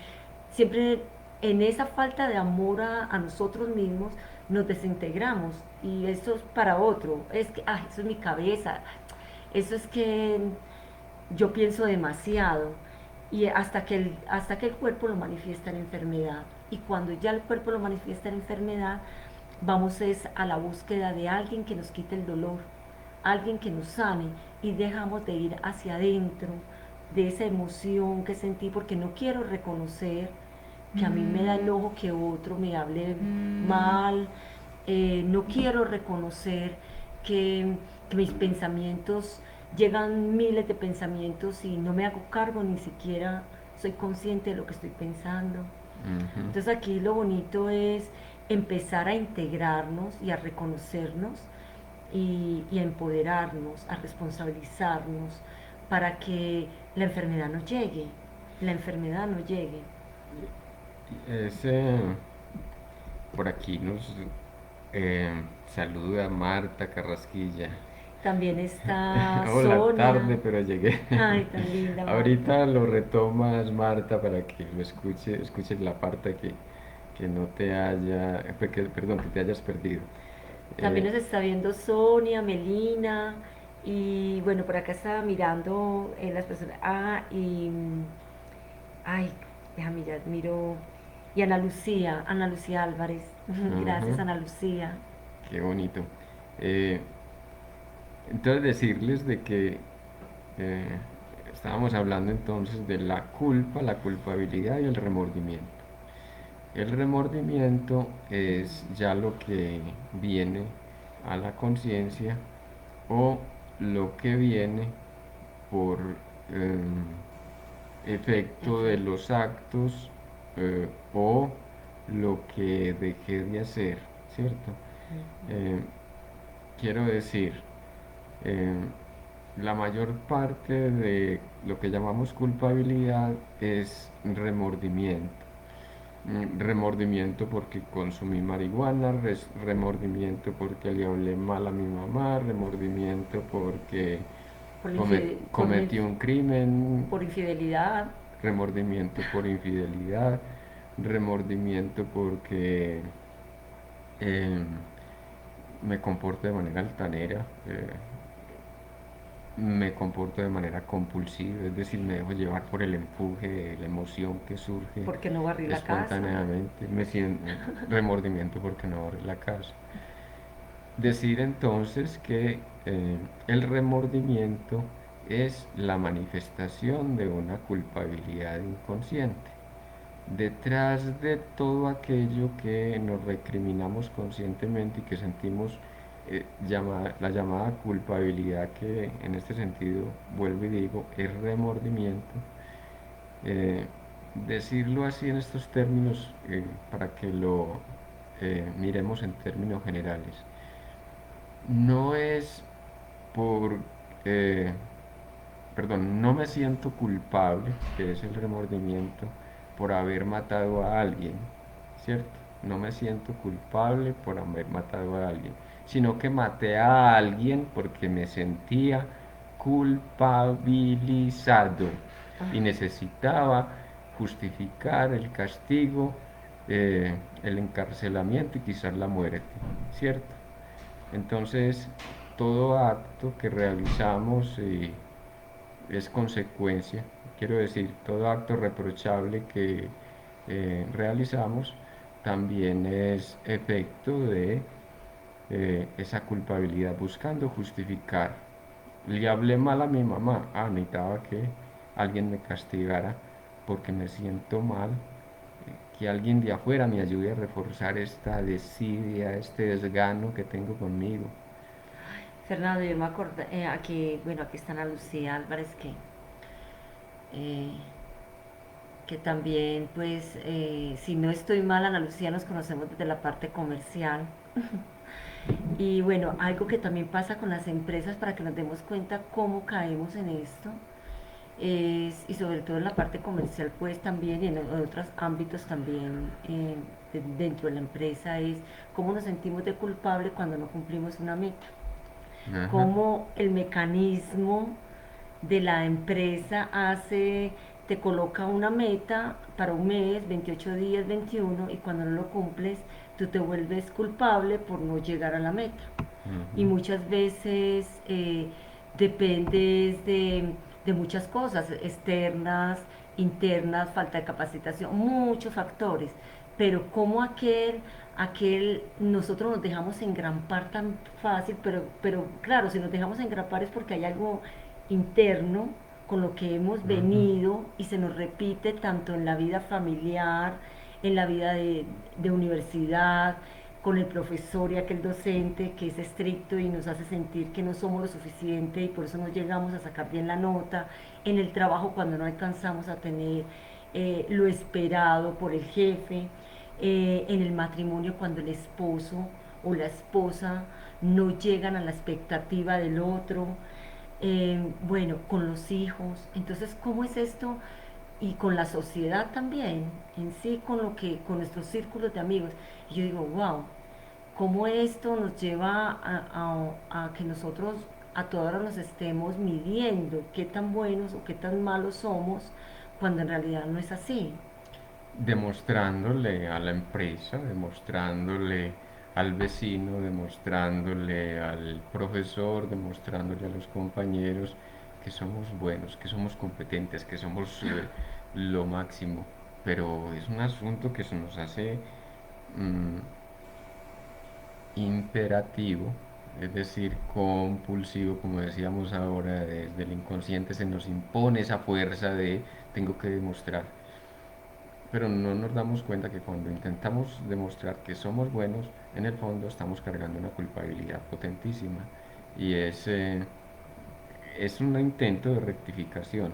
siempre en esa falta de amor a nosotros mismos nos desintegramos y eso es para otro, es que, eso es mi cabeza, eso es que yo pienso demasiado y hasta que el cuerpo lo manifiesta en enfermedad y cuando ya el cuerpo lo manifiesta en enfermedad vamos es a la búsqueda de alguien que nos quite el dolor, alguien que nos sane y dejamos de ir hacia adentro de esa emoción que sentí porque no quiero reconocer que a mí me da enojo que otro me hable mal, no quiero reconocer que mis pensamientos, llegan miles de pensamientos y no me hago cargo, ni siquiera soy consciente de lo que estoy pensando. Ujú. Entonces aquí lo bonito es empezar a integrarnos y a reconocernos y a empoderarnos, a responsabilizarnos para que la enfermedad no llegue, la enfermedad no llegue. Ese, por aquí nos saluda Marta Carrasquilla. También está Hola, Sonia. tarde, pero llegué. Ay, tan linda Marta. Ahorita lo retomas, Marta, para que lo escuches la parte que no te haya, perdón, que te hayas perdido. También Eh, nos está viendo Sonia, Melina. Y bueno, por acá estaba mirando las personas. Ay, déjame ya, miro. Y Ana Lucía Álvarez. Gracias, Ajá, Ana Lucía. qué bonito. Eh, entonces decirles de que eh, estábamos hablando entonces de la culpa, la culpabilidad y el remordimiento. El remordimiento es ya lo que viene a la conciencia o lo que viene por efecto de Efecto. los actos o lo que dejé de hacer, ¿cierto? Eh, quiero decir, eh, la mayor parte de lo que llamamos culpabilidad es remordimiento. Remordimiento porque consumí marihuana, remordimiento porque le hablé mal a mi mamá, remordimiento porque Por, cometí un crimen, por infidelidad. remordimiento por infidelidad. remordimiento porque eh, me comporto de manera altanera, me comporto de manera compulsiva, es decir, me dejo llevar por el empuje, la emoción que surge ¿Por qué no barrí la casa? espontáneamente, me siento remordimiento porque no abrí la casa. Decir entonces que el remordimiento es la manifestación de una culpabilidad inconsciente. Detrás de todo aquello que nos recriminamos conscientemente y que sentimos la llamada culpabilidad, que en este sentido, vuelvo y digo, es remordimiento, eh, decirlo así en estos términos para que lo miremos en términos generales. No es por, eh, perdón, no me siento culpable, que es el remordimiento, por haber matado a alguien, ¿cierto? No me siento culpable por haber matado a alguien, sino que maté a alguien porque me sentía culpabilizado y necesitaba justificar el castigo, el encarcelamiento y quizás la muerte, ¿cierto? Entonces, todo acto que realizamos es consecuencia, quiero decir, todo acto reprochable que realizamos también es efecto de esa culpabilidad, buscando justificar. Le hablé mal a mi mamá, necesitaba que alguien me castigara porque me siento mal, que alguien de afuera me ayude a reforzar esta desidia, este desgano que tengo conmigo. Fernando, yo me acordé, aquí, bueno, aquí está Ana Lucía Álvarez, eh, que también, pues, si no estoy mal, Ana Lucía, nos conocemos desde la parte comercial. Y bueno, algo que también pasa con las empresas para que nos demos cuenta cómo caemos en esto, y sobre todo en la parte comercial, pues también, y en otros ámbitos también, dentro de la empresa, es cómo nos sentimos de culpable cuando no cumplimos una meta. Ajá. Cómo el mecanismo de la empresa te coloca una meta para un mes, 28 días, 21, y cuando no lo cumples, tú te vuelves culpable por no llegar a la meta. Y Ujú. muchas veces dependes de muchas cosas externas, internas, falta de capacitación, muchos factores. Pero como nosotros nos dejamos engrampar tan fácil, pero claro, si nos dejamos engrampar es porque hay algo interno con lo que hemos Ujú. venido y se nos repite tanto en la vida familiar, en la vida de universidad, con el profesor y aquel docente que es estricto y nos hace sentir que no somos lo suficiente y por eso no llegamos a sacar bien la nota, en el trabajo cuando no alcanzamos a tener lo esperado por el jefe, en el matrimonio cuando el esposo o la esposa no llegan a la expectativa del otro, bueno, con los hijos. Entonces, ¿cómo es esto? Y con la sociedad también, en sí, con nuestros círculos de amigos. Y yo digo, wow, cómo esto nos lleva a que nosotros a toda hora nos estemos midiendo qué tan buenos o qué tan malos somos, cuando en realidad no es así. Demostrándole a la empresa, demostrándole al vecino, demostrándole al profesor, demostrándole a los compañeros que somos buenos, que somos competentes, que somos lo máximo. Pero es un asunto que se nos hace mm, imperativo, es decir, compulsivo, como decíamos ahora, desde el inconsciente se nos impone esa fuerza de tengo que demostrar. Pero no nos damos cuenta que cuando intentamos demostrar que somos buenos, en el fondo estamos cargando una culpabilidad potentísima. Y es un intento de rectificación.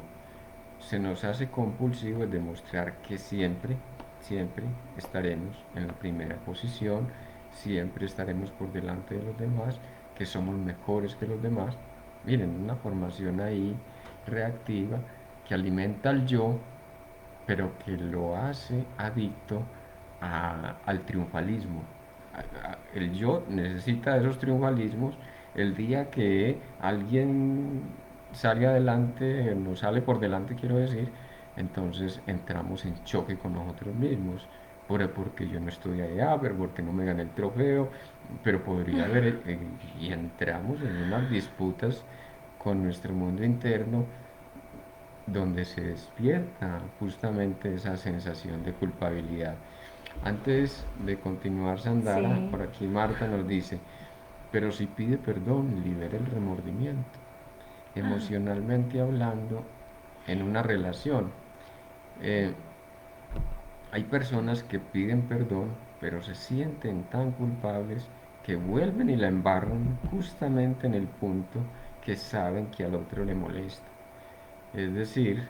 Se nos hace compulsivo el demostrar que siempre, siempre estaremos en la primera posición, siempre estaremos por delante de los demás, que somos mejores que los demás. Miren, una formación ahí reactiva que alimenta al yo, pero que lo hace adicto al triunfalismo. El yo necesita de esos triunfalismos. El día que alguien sale adelante, no sale por delante, quiero decir, entonces entramos en choque con nosotros mismos, porque yo no estoy allá, pero porque no me gané el trofeo, pero podría haber, y entramos en unas disputas con nuestro mundo interno donde se despierta justamente esa sensación de culpabilidad. Antes de continuar, Sandara, Sí. por aquí Marta nos dice, pero si pide perdón, libera el remordimiento. Emocionalmente hablando, en una relación, eh, hay personas que piden perdón, pero se sienten tan culpables que vuelven y la embarran justamente en el punto que saben que al otro le molesta. Es decir,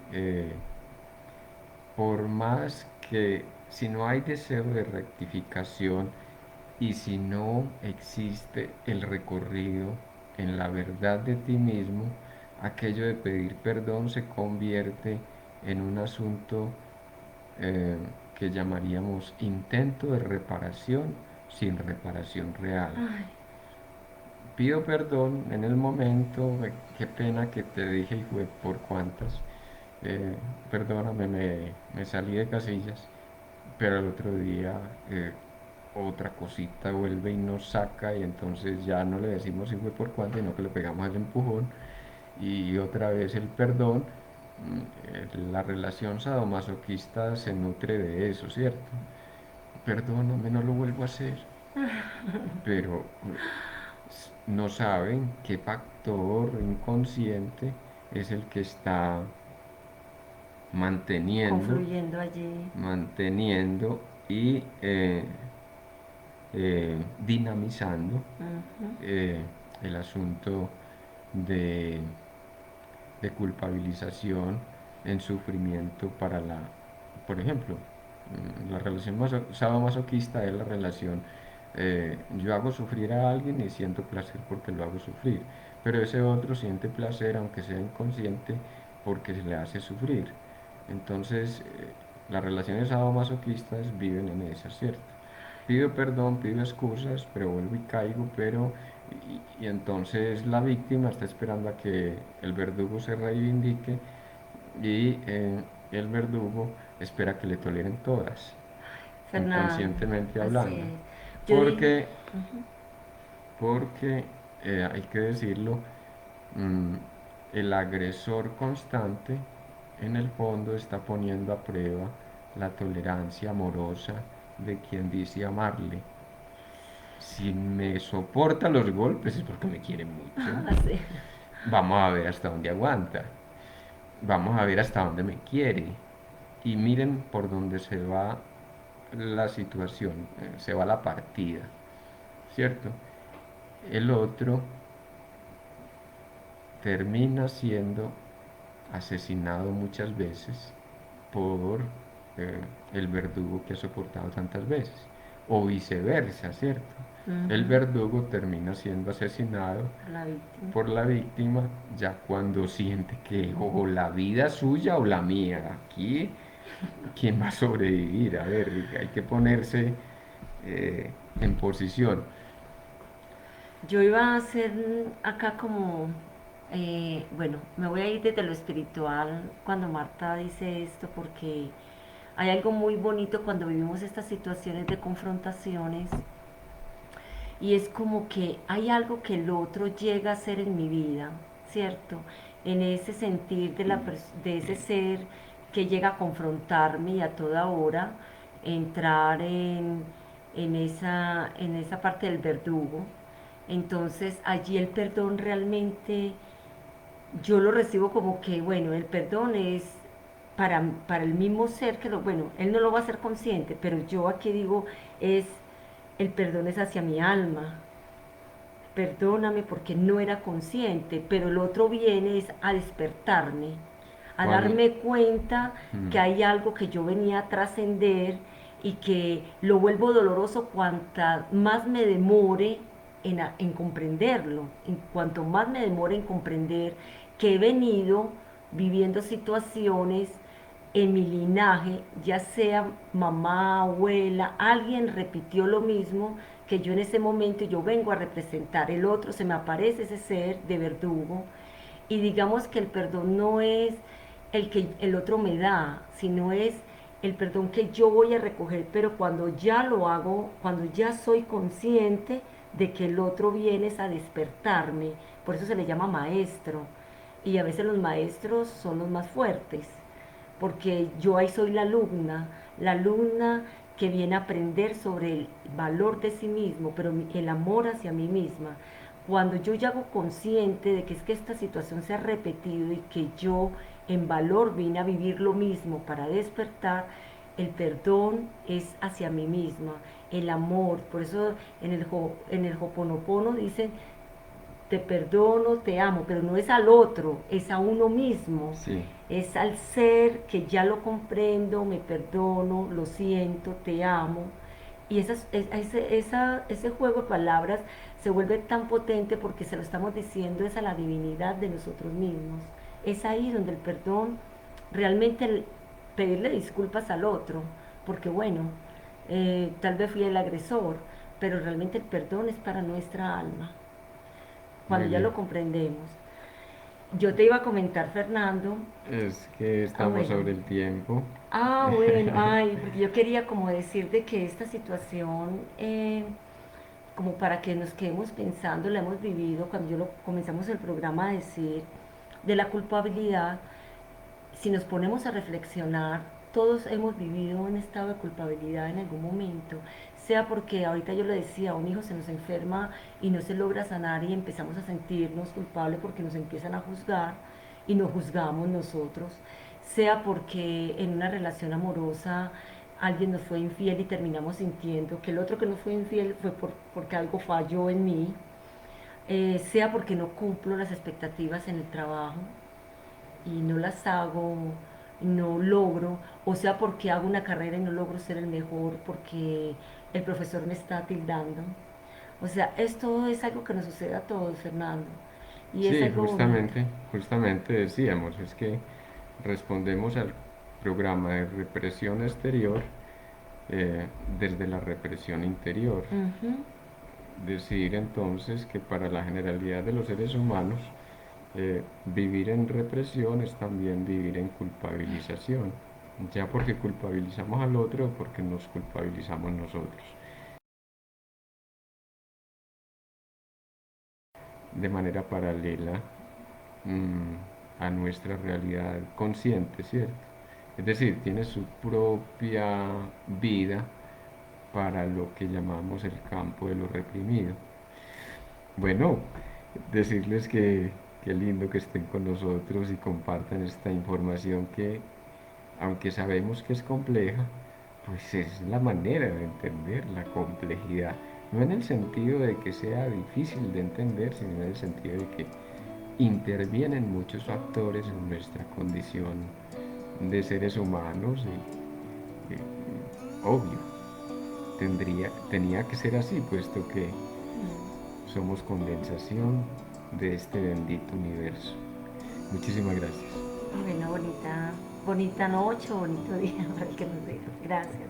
por más que si no hay deseo de rectificación y si no existe el recorrido en la verdad de ti mismo, aquello de pedir perdón se convierte en un asunto eh, que llamaríamos intento de reparación sin reparación real. Ay, Pido perdón en el momento, qué pena que te dije y fue por cuantas, eh, perdóname, me salí de casillas, pero el otro día otra cosita vuelve y nos saca y entonces ya no le decimos si fue por cuánto, sino que le pegamos el empujón y otra vez el perdón. La relación sadomasoquista se nutre de eso, ¿cierto? Perdóname, no lo vuelvo a hacer, pero no saben qué factor inconsciente es el que está manteniendo, confluyendo allí. manteniendo y dinamizando Ujú. eh, el asunto de, de culpabilización en sufrimiento para la, por ejemplo, la relación sadomasoquista es la relación, yo hago sufrir a alguien y siento placer porque lo hago sufrir, pero ese otro siente placer aunque sea inconsciente porque se le hace sufrir. Entonces, las relaciones sadomasoquistas viven en esa, ¿cierto? Pido perdón, pido excusas, pero vuelvo y caigo, pero y entonces la víctima está esperando a que el verdugo se reivindique y el verdugo espera que le toleren todas, Fernando, inconscientemente así hablando. es. Yo dije, Porque, porque hay que decirlo, mm, el agresor constante en el fondo está poniendo a prueba la tolerancia amorosa de quien dice amarle. Si me soporta los golpes es porque me quiere mucho. así. Vamos a ver hasta dónde aguanta. Vamos a ver hasta dónde me quiere. Y miren por dónde se va la situación, se va la partida, ¿cierto? El otro termina siendo asesinado muchas veces por eh, el verdugo que ha soportado tantas veces, o viceversa, ¿cierto? El Ujú. verdugo termina siendo asesinado Por la víctima. por la víctima ya cuando siente que o la vida suya o la mía, aquí, ¿quién va a sobrevivir? A ver, hay que ponerse en posición. Yo iba a hacer acá como, bueno, me voy a ir desde lo espiritual cuando Marta dice esto porque hay algo muy bonito cuando vivimos estas situaciones de confrontaciones y es como que hay algo que el otro llega a ser en mi vida, ¿cierto? En ese sentir de ese ser que llega a confrontarme y a toda hora entrar en esa parte del verdugo. Entonces allí el perdón realmente yo lo recibo como que, bueno, el perdón es para el mismo ser que bueno, él no lo va a ser consciente, pero yo aquí digo, es, el perdón es hacia mi alma, perdóname porque no era consciente, pero el otro viene es a despertarme, a Cuando, darme cuenta que mm, hay algo que yo venía a trascender y que lo vuelvo doloroso cuanta más me demore en comprenderlo, en cuanto más me demore en comprender que he venido viviendo situaciones en mi linaje, ya sea mamá, abuela, alguien repitió lo mismo que yo en ese momento yo vengo a representar. El otro se me aparece ese ser de verdugo y digamos que el perdón no es el que el otro me da, sino es el perdón que yo voy a recoger, pero cuando ya lo hago, cuando ya soy consciente de que el otro viene es a despertarme, por eso se le llama maestro. Y a veces los maestros son los más fuertes, porque yo ahí soy la alumna que viene a aprender sobre el valor de sí mismo, pero el amor hacia mí misma. Cuando yo ya hago consciente de que es que esta situación se ha repetido y que yo en valor vine a vivir lo mismo para despertar, el perdón es hacia mí misma, el amor. Por eso en el Hoponopono dicen te perdono, te amo, pero no es al otro, es a uno mismo, Sí, es al ser que ya lo comprendo, me perdono, lo siento, te amo. Y ese juego de palabras se vuelve tan potente porque se lo estamos diciendo es a la divinidad de nosotros mismos. Es ahí donde el perdón, realmente pedirle disculpas al otro, porque bueno, tal vez fui el agresor, pero realmente el perdón es para nuestra alma muy cuando ya bien. lo comprendemos. Yo te iba a comentar, Fernando. Es que Ah, estamos bueno. sobre el tiempo. Ah, bueno. Ay, porque yo quería como decir de que esta situación, como para que nos quedemos pensando, la hemos vivido cuando comenzamos el programa a decir de la culpabilidad. Si nos ponemos a reflexionar, todos hemos vivido un estado de culpabilidad en algún momento, sea porque ahorita yo le decía, un hijo se nos enferma y no se logra sanar y empezamos a sentirnos culpables porque nos empiezan a juzgar y nos juzgamos nosotros, sea porque en una relación amorosa alguien nos fue infiel y terminamos sintiendo que el otro que nos fue infiel fue porque algo falló en mí, sea porque no cumplo las expectativas en el trabajo, y no las hago, no logro, o sea, porque hago una carrera y no logro ser el mejor, porque el profesor me está tildando. O sea, esto es algo que nos sucede a todos, Fernando, y es Sí, algo bonito. justamente decíamos, es que respondemos al programa de represión exterior desde la represión interior. Ujú. Decir entonces que para la generalidad de los seres humanos, vivir en represión es también vivir en culpabilización, ya porque culpabilizamos al otro, porque nos culpabilizamos nosotros. De manera paralela a nuestra realidad consciente, ¿cierto? Es decir, tiene su propia vida para lo que llamamos el campo de lo reprimido. Bueno, decirles que qué lindo que estén con nosotros y compartan esta información que, aunque sabemos que es compleja, pues es la manera de entender la complejidad. No en el sentido de que sea difícil de entender, sino en el sentido de que intervienen muchos factores en nuestra condición de seres humanos y, obvio, tenía que ser así, puesto que somos condensación de este bendito universo. Muchísimas gracias. Bueno, bonita, bonita noche, bonito día para el que nos deja. Gracias.